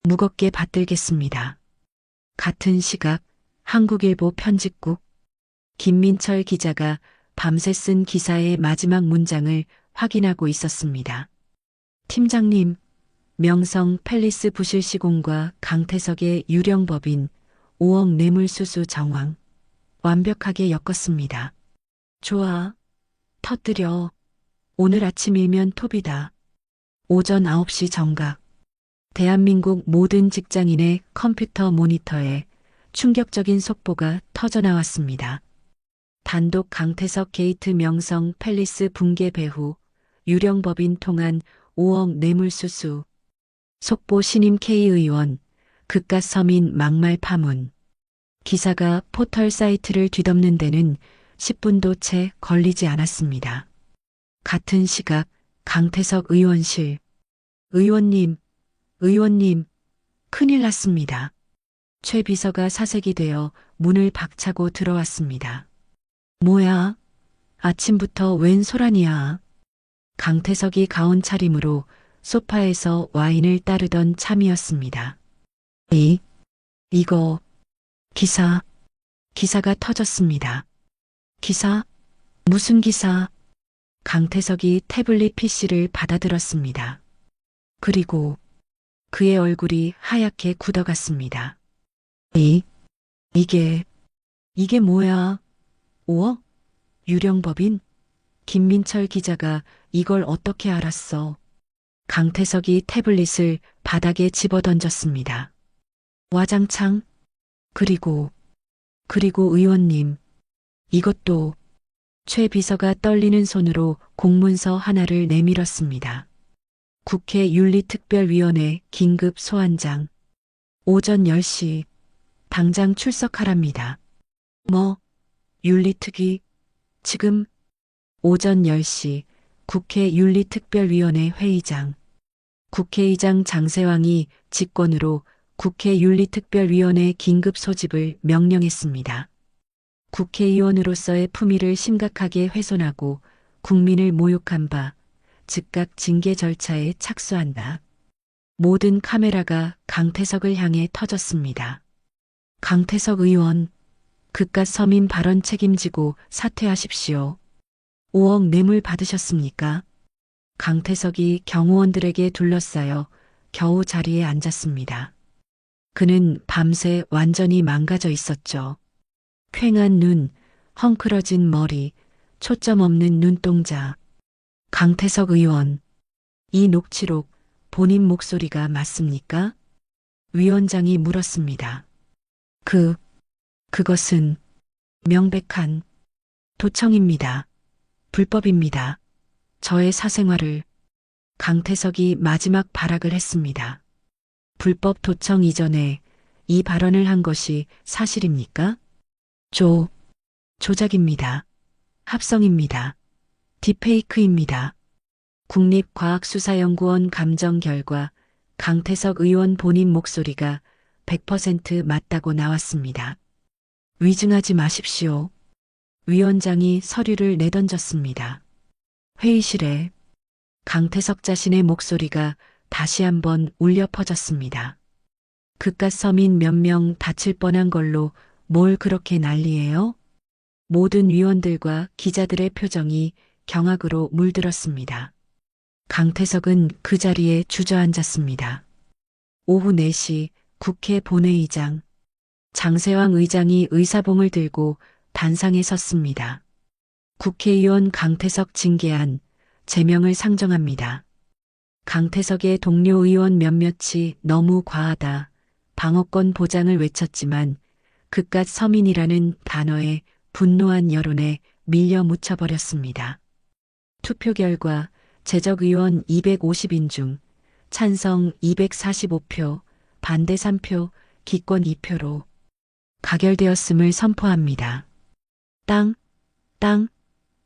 무겁게 받들겠습니다. 같은 시각 한국일보 편집국 김민철 기자가 밤새 쓴 기사의 마지막 문장을 확인하고 있었습니다. 팀장님, 명성 팰리스 부실 시공과 강태석의 유령법인 5억 뇌물수수 정황 완벽하게 엮었습니다. 좋아, 터뜨려. 오늘 아침이면 톱이다. 오전 9시 정각. 대한민국 모든 직장인의 컴퓨터 모니터에 충격적인 속보가 터져나왔습니다. 단독 강태석 게이트 명성 팰리스 붕괴 배후 유령법인 통한 5억 뇌물수수. 속보 신임 K의원 그깟 서민 막말 파문. 기사가 포털 사이트를 뒤덮는 데는 10분도 채 걸리지 않았습니다. 같은 시각 강태석 의원실. 의원님, 큰일 났습니다. 최 비서가 사색이 되어 문을 박차고 들어왔습니다. 뭐야? 아침부터 웬 소란이야? 강태석이 가온 차림으로 소파에서 와인을 따르던 참이었습니다. 이거, 기사가 터졌습니다. 기사? 무슨 기사? 강태석이 태블릿 PC를 받아들었습니다. 그리고 그의 얼굴이 하얗게 굳어갔습니다. 이게 뭐야? 5억? 유령법인? 김민철 기자가 이걸 어떻게 알았어? 강태석이 태블릿을 바닥에 집어던졌습니다. 와장창 그리고 의원님, 이것도 최 비서가 떨리는 손으로 공문서 하나를 내밀었습니다. 국회 윤리특별위원회 긴급 소환장. 오전 10시 당장 출석하랍니다. 뭐? 윤리특위? 지금? 오전 10시 국회 윤리특별위원회 회의장. 국회의장 장세왕이 직권으로 국회 윤리특별위원회 긴급 소집을 명령했습니다. 국회의원으로서의 품위를 심각하게 훼손하고 국민을 모욕한 바 즉각 징계 절차에 착수한다. 모든 카메라가 강태석을 향해 터졌습니다. 강태석 의원, 그깟 서민 발언 책임지고 사퇴하십시오. 5억 뇌물 받으셨습니까? 강태석이 경호원들에게 둘러싸여 겨우 자리에 앉았습니다. 그는 밤새 완전히 망가져 있었죠. 퀭한 눈, 헝클어진 머리, 초점 없는 눈동자. 강태석 의원, 이 녹취록 본인 목소리가 맞습니까? 위원장이 물었습니다. 그것은 명백한 도청입니다. 불법입니다. 저의 사생활을. 강태석이 마지막 발악을 했습니다. 불법 도청 이전에 이 발언을 한 것이 사실입니까? 조작입니다. 합성입니다. 딥페이크입니다. 국립과학수사연구원 감정 결과 강태석 의원 본인 목소리가 100% 맞다고 나왔습니다. 위증하지 마십시오. 위원장이 서류를 내던졌습니다. 회의실에 강태석 자신의 목소리가 다시 한번 울려 퍼졌습니다. 그깟 서민 몇 명 다칠 뻔한 걸로 뭘 그렇게 난리예요? 모든 위원들과 기자들의 표정이 경악으로 물들었습니다. 강태석은 그 자리에 주저앉았습니다. 오후 4시 국회 본회의장. 장세왕 의장이 의사봉을 들고 단상에 섰습니다. 국회의원 강태석 징계안, 제명을 상정합니다. 강태석의 동료 의원 몇몇이 너무 과하다, 방어권 보장을 외쳤지만 그깟 서민이라는 단어에 분노한 여론에 밀려 묻혀버렸습니다. 투표 결과 재적의원 250인 중 찬성 245표, 반대 3표, 기권 2표로 가결되었음을 선포합니다.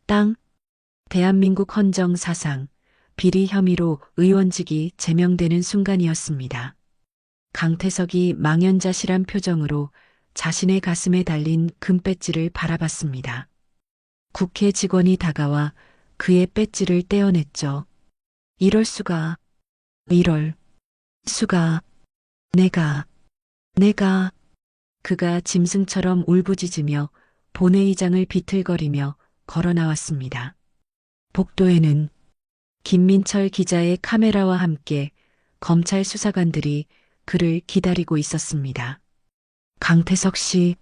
땅. 대한민국 헌정 사상, 비리 혐의로 의원직이 제명되는 순간이었습니다. 강태석이 망연자실한 표정으로 자신의 가슴에 달린 금배지를 바라봤습니다. 국회 직원이 다가와 그의 배지를 떼어냈죠. 이럴 수가. 내가. 그가 짐승처럼 울부짖으며 본회의장을 비틀거리며 걸어 나왔습니다. 복도에는 김민철 기자의 카메라와 함께 검찰 수사관들이 그를 기다리고 있었습니다. 강태석 씨,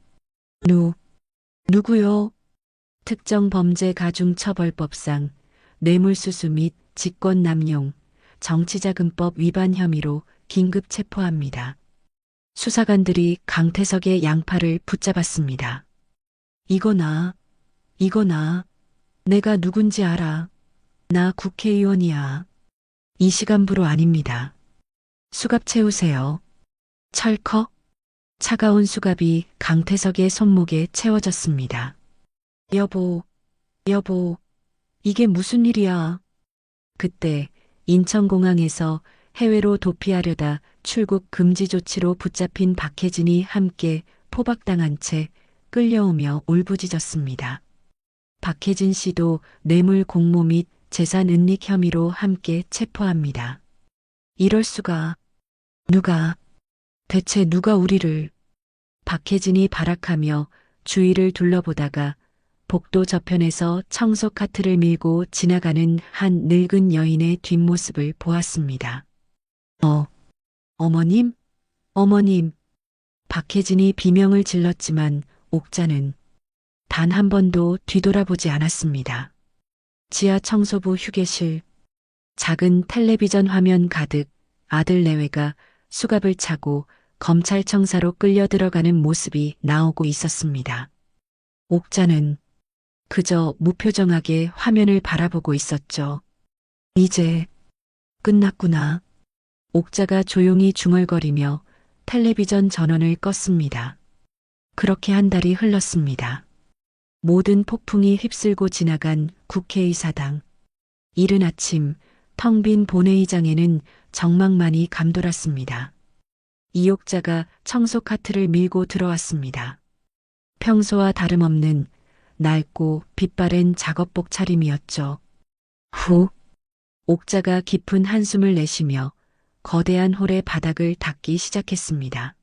누구요? 특정범죄가중처벌법상 뇌물수수 및 직권남용, 정치자금법 위반 혐의로 긴급 체포합니다. 수사관들이 강태석의 양팔을 붙잡았습니다. 이거나. 내가 누군지 알아. 나 국회의원이야. 이 시간부로 아닙니다. 수갑 채우세요. 철컥. 차가운 수갑이 강태석의 손목에 채워졌습니다. 여보, 이게 무슨 일이야? 그때 인천공항에서 해외로 도피하려다 출국 금지 조치로 붙잡힌 박혜진이 함께 포박당한 채 끌려오며 울부짖었습니다. 박혜진 씨도 뇌물 공모 및 재산 은닉 혐의로 함께 체포합니다. 이럴 수가. 대체 누가 우리를. 박혜진이 발악하며 주위를 둘러보다가 복도 저편에서 청소 카트를 밀고 지나가는 한 늙은 여인의 뒷모습을 보았습니다. 어머님? 박혜진이 비명을 질렀지만 옥자는 단 한 번도 뒤돌아보지 않았습니다. 지하 청소부 휴게실. 작은 텔레비전 화면 가득 아들 내외가 수갑을 차고 검찰청사로 끌려 들어가는 모습이 나오고 있었습니다. 옥자는 그저 무표정하게 화면을 바라보고 있었죠. 이제 끝났구나. 옥자가 조용히 중얼거리며 텔레비전 전원을 껐습니다. 그렇게 한 달이 흘렀습니다. 모든 폭풍이 휩쓸고 지나간 국회의사당. 이른 아침 텅 빈 본회의장에는 정막만이 감돌았습니다. 이옥자가 청소 카트를 밀고 들어왔습니다. 평소와 다름없는 낡고 빛바랜 작업복 차림이었죠. 후, 옥자가 깊은 한숨을 내쉬며 거대한 홀의 바닥을 닦기 시작했습니다.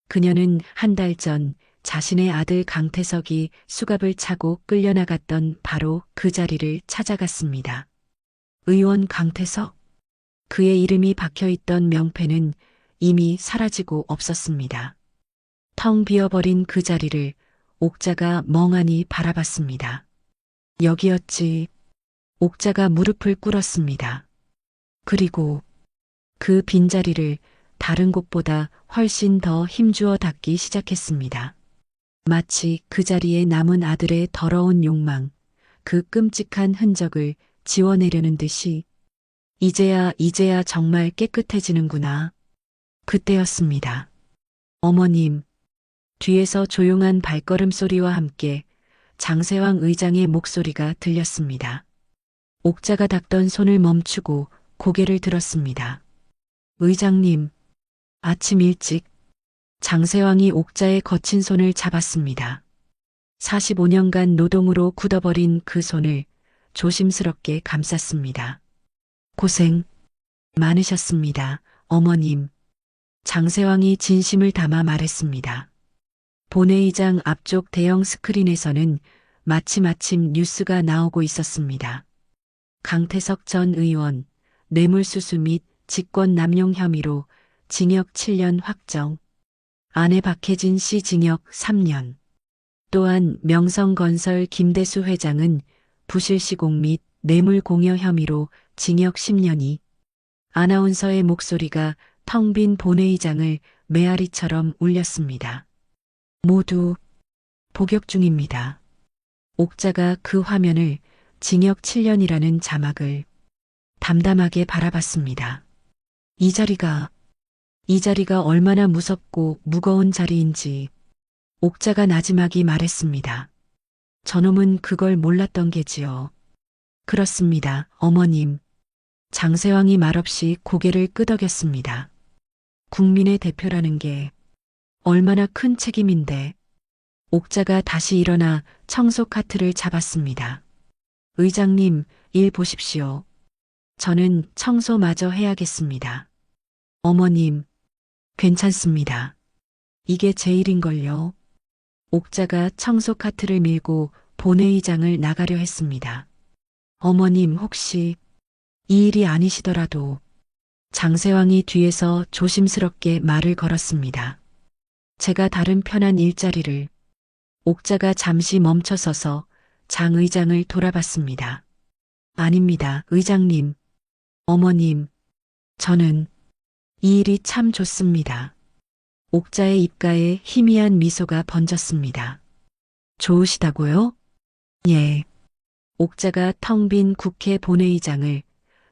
그녀는 한 달 전 자신의 아들 강태석이 수갑을 차고 끌려나갔던 바로 그 자리를 찾아갔습니다. 의원 강태석. 그의 이름이 박혀있던 명패는 이미 사라지고 없었습니다. 텅 비어버린 그 자리를 옥자가 멍하니 바라봤습니다. 여기였지. 옥자가 무릎을 꿇었습니다. 그리고 그 빈자리를 다른 곳보다 훨씬 더 힘주어 닦기 시작했습니다. 마치 그 자리에 남은 아들의 더러운 욕망, 그 끔찍한 흔적을 지워내려는 듯이 이제야 정말 깨끗해지는구나. 그때였습니다. 어머님, 뒤에서 조용한 발걸음 소리와 함께 장세왕 의장의 목소리가 들렸습니다. 옥자가 닦던 손을 멈추고 고개를 들었습니다. 의장님, 아침 일찍 장세왕이 옥자의 거친 손을 잡았습니다. 45년간 노동으로 굳어버린 그 손을 조심스럽게 감쌌습니다. 고생 많으셨습니다, 어머님. 장세왕이 진심을 담아 말했습니다. 본회의장 앞쪽 대형 스크린에서는 마침 뉴스가 나오고 있었습니다. 강태석 전 의원, 뇌물수수 및 직권남용 혐의로 징역 7년 확정. 아내 박혜진 씨 징역 3년. 또한 명성건설 김대수 회장은 부실시공 및 뇌물공여 혐의로 징역 10년이. 아나운서의 목소리가 텅 빈 본회의장을 메아리처럼 울렸습니다. 모두 복역 중입니다. 옥자가 그 화면을 징역 7년이라는 자막을 담담하게 바라봤습니다. 이 자리가 얼마나 무섭고 무거운 자리인지 옥자가 나지막이 말했습니다. 저놈은 그걸 몰랐던 게지요. 그렇습니다, 어머님. 장세왕이 말없이 고개를 끄덕였습니다. 국민의 대표라는 게 얼마나 큰 책임인데. 옥자가 다시 일어나 청소 카트를 잡았습니다. 의장님, 일 보십시오. 저는 청소마저 해야겠습니다. 어머님, 괜찮습니다. 이게 제 일인걸요. 옥자가 청소 카트를 밀고 본회의장을 나가려 했습니다. 어머님, 혹시 이 일이 아니시더라도. 장세왕이 뒤에서 조심스럽게 말을 걸었습니다. 제가 다른 편한 일자리를. 옥자가 잠시 멈춰서서 장 의장을 돌아봤습니다. 아닙니다, 의장님. 어머님, 저는 이 일이 참 좋습니다. 옥자의 입가에 희미한 미소가 번졌습니다. 좋으시다고요? 예. 옥자가 텅 빈 국회 본회의장을,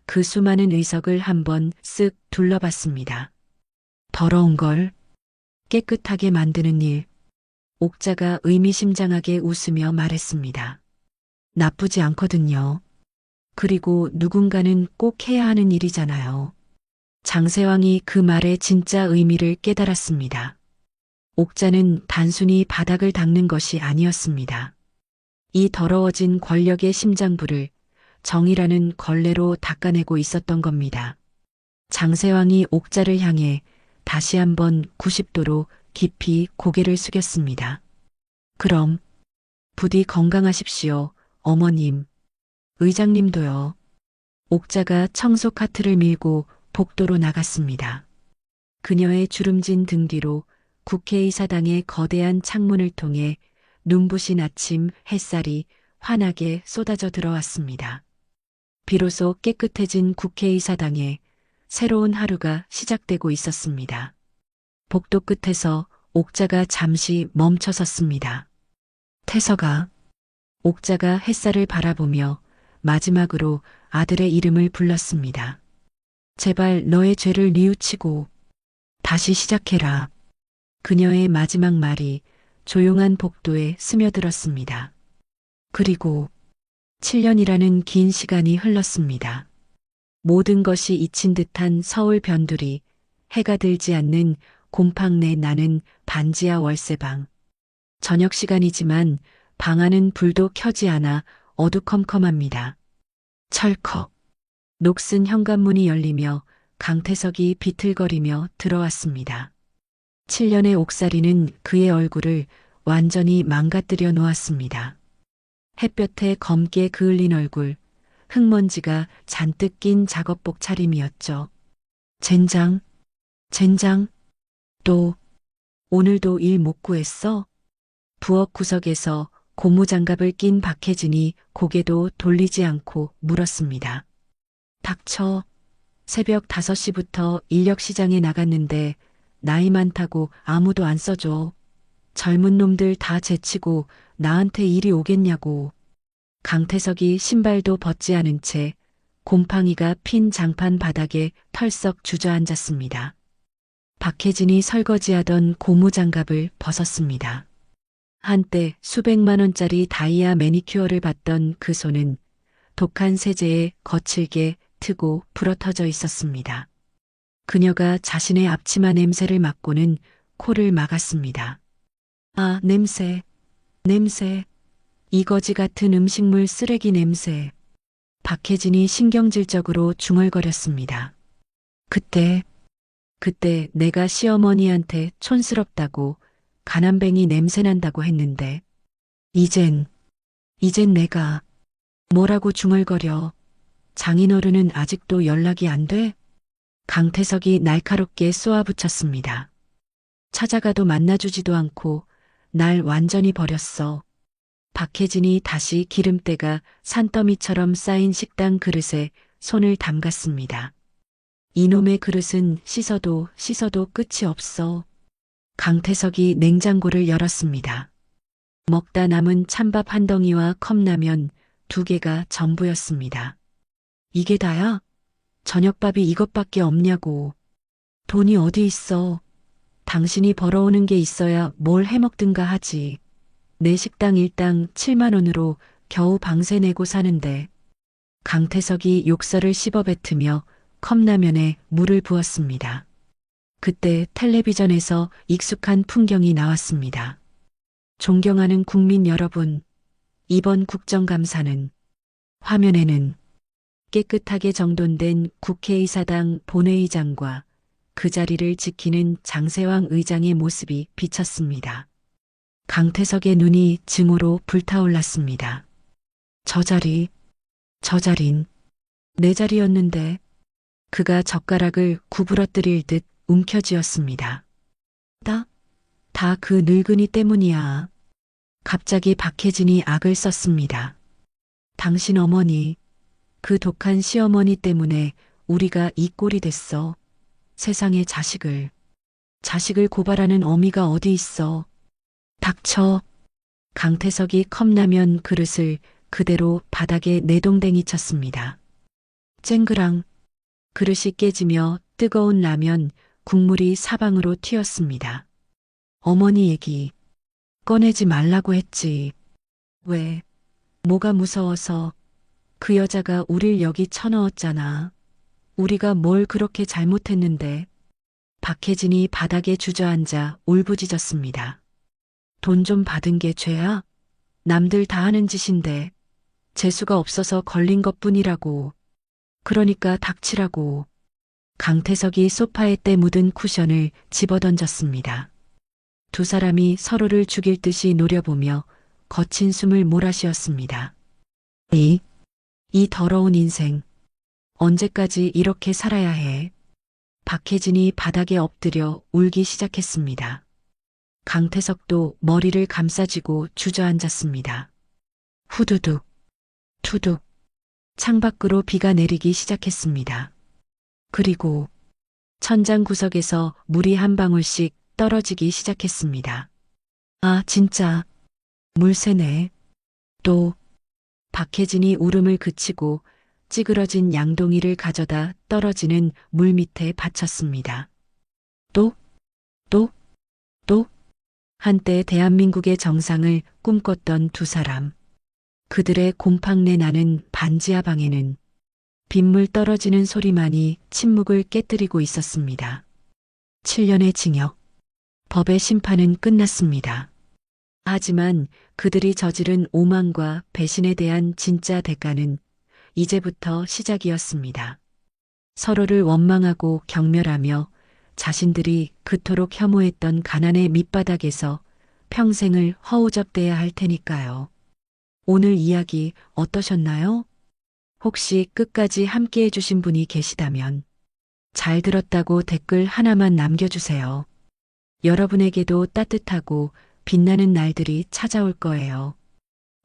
그 수많은 의석을 한번 쓱 둘러봤습니다. 더러운 걸 깨끗하게 만드는 일. 옥자가 의미심장하게 웃으며 말했습니다. 나쁘지 않거든요. 그리고 누군가는 꼭 해야 하는 일이잖아요. 장세왕이 그 말의 진짜 의미를 깨달았습니다. 옥자는 단순히 바닥을 닦는 것이 아니었습니다. 이 더러워진 권력의 심장부를 정의라는 걸레로 닦아내고 있었던 겁니다. 장세왕이 옥자를 향해 다시 한번 90도로 깊이 고개를 숙였습니다. 그럼 부디 건강하십시오, 어머님. 의장님도요. 옥자가 청소 카트를 밀고 복도로 나갔습니다. 그녀의 주름진 등 뒤로 국회의사당의 거대한 창문을 통해 눈부신 아침 햇살이 환하게 쏟아져 들어왔습니다. 비로소 깨끗해진 국회의사당에 새로운 하루가 시작되고 있었습니다. 복도 끝에서 옥자가 잠시 멈춰 섰습니다. 태서가. 옥자가 햇살을 바라보며 마지막으로 아들의 이름을 불렀습니다. 제발 너의 죄를 뉘우치고 다시 시작해라. 그녀의 마지막 말이 조용한 복도에 스며들었습니다. 그리고 7년이라는 긴 시간이 흘렀습니다. 모든 것이 잊힌 듯한 서울 변두리, 해가 들지 않는 곰팡 내 나는 반지하 월세방. 저녁 시간이지만 방 안은 불도 켜지 않아 어두컴컴합니다. 철컥. 녹슨 현관문이 열리며 강태석이 비틀거리며 들어왔습니다. 7년의 옥살이는 그의 얼굴을 완전히 망가뜨려 놓았습니다. 햇볕에 검게 그을린 얼굴, 흙먼지가 잔뜩 낀 작업복 차림이었죠. 젠장, 젠장, 또 오늘도 일 못 구했어? 부엌 구석에서 고무장갑을 낀 박혜진이 고개도 돌리지 않고 물었습니다. 닥쳐. 새벽 5시부터 인력시장에 나갔는데 나이 많다고 아무도 안 써줘. 젊은 놈들 다 제치고 나한테 일이 오겠냐고. 강태석이 신발도 벗지 않은 채 곰팡이가 핀 장판 바닥에 털썩 주저앉았습니다. 박혜진이 설거지하던 고무장갑을 벗었습니다. 한때 수백만 원짜리 다이아 매니큐어를 받던 그 손은 독한 세제에 거칠게 트고 불어터져 있었습니다. 그녀가 자신의 앞치마 냄새를 맡고는 코를 막았습니다. 아, 냄새, 냄새. 이거지 같은 음식물 쓰레기 냄새. 박혜진이 신경질적으로 중얼거렸습니다. 그때 내가 시어머니한테 촌스럽다고 가난뱅이 냄새난다고 했는데 이젠 내가 뭐라고 중얼거려. 장인어른은 아직도 연락이 안 돼? 강태석이 날카롭게 쏘아붙였습니다. 찾아가도 만나주지도 않고 날 완전히 버렸어. 박혜진이 다시 기름때가 산더미처럼 쌓인 식당 그릇에 손을 담갔습니다. 이놈의 그릇은 씻어도 끝이 없어. 강태석이 냉장고를 열었습니다. 먹다 남은 찬밥 한 덩이와 컵라면 2개가 전부였습니다. 이게 다야? 저녁밥이 이것밖에 없냐고. 돈이 어디 있어. 당신이 벌어오는 게 있어야 뭘 해먹든가 하지. 내 식당 일당 7만 원으로 겨우 방세 내고 사는데. 강태석이 욕설을 씹어뱉으며 컵라면에 물을 부었습니다. 그때 텔레비전에서 익숙한 풍경이 나왔습니다. 존경하는 국민 여러분, 이번 국정감사는 화면에는 깨끗하게 정돈된 국회의사당 본회의장과 그 자리를 지키는 장세왕 의장의 모습이 비쳤습니다. 강태석의 눈이 증오로 불타올랐습니다. 저 자린 내 자리였는데. 그가 젓가락을 구부러뜨릴 듯 움켜쥐었습니다. 다 그 늙은이 때문이야. 갑자기 박혜진이 악을 썼습니다. 당신 어머니, 그 독한 시어머니 때문에 우리가 이 꼴이 됐어. 세상에 자식을 고발하는 어미가 어디 있어. 닥쳐. 강태석이 컵라면 그릇을 그대로 바닥에 내동댕이 쳤습니다. 쨍그랑. 그릇이 깨지며 뜨거운 라면, 국물이 사방으로 튀었습니다. 어머니 얘기 꺼내지 말라고 했지. 왜? 뭐가 무서워서. 그 여자가 우릴 여기 쳐넣었잖아. 우리가 뭘 그렇게 잘못했는데. 박혜진이 바닥에 주저앉아 울부짖었습니다. 돈 좀 받은 게 죄야? 남들 다 하는 짓인데. 재수가 없어서 걸린 것뿐이라고. 그러니까 닥치라고. 강태석이 소파에 때 묻은 쿠션을 집어던졌습니다. 두 사람이 서로를 죽일 듯이 노려보며 거친 숨을 몰아쉬었습니다. 이 더러운 인생. 언제까지 이렇게 살아야 해? 박혜진이 바닥에 엎드려 울기 시작했습니다. 강태석도 머리를 감싸쥐고 주저앉았습니다. 후두둑, 투둑. 창밖으로 비가 내리기 시작했습니다. 그리고 천장 구석에서 물이 한 방울씩 떨어지기 시작했습니다. 아, 진짜. 물새네. 또, 박혜진이 울음을 그치고 찌그러진 양동이를 가져다 떨어지는 물 밑에 받쳤습니다. 또, 또, 또, 한때 대한민국의 정상을 꿈꿨던 두 사람. 그들의 곰팡내 나는 반지하 방에는 빗물 떨어지는 소리만이 침묵을 깨뜨리고 있었습니다. 7년의 징역. 법의 심판은 끝났습니다. 하지만 그들이 저지른 오만과 배신에 대한 진짜 대가는 이제부터 시작이었습니다. 서로를 원망하고 경멸하며 자신들이 그토록 혐오했던 가난의 밑바닥에서 평생을 허우적대야 할 테니까요. 오늘 이야기 어떠셨나요? 혹시 끝까지 함께 해주신 분이 계시다면 잘 들었다고 댓글 하나만 남겨주세요. 여러분에게도 따뜻하고 빛나는 날들이 찾아올 거예요.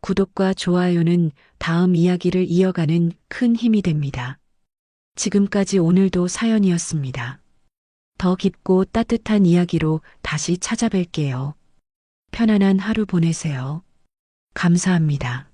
구독과 좋아요는 다음 이야기를 이어가는 큰 힘이 됩니다. 지금까지 오늘도 사연이었습니다. 더 깊고 따뜻한 이야기로 다시 찾아뵐게요. 편안한 하루 보내세요. 감사합니다.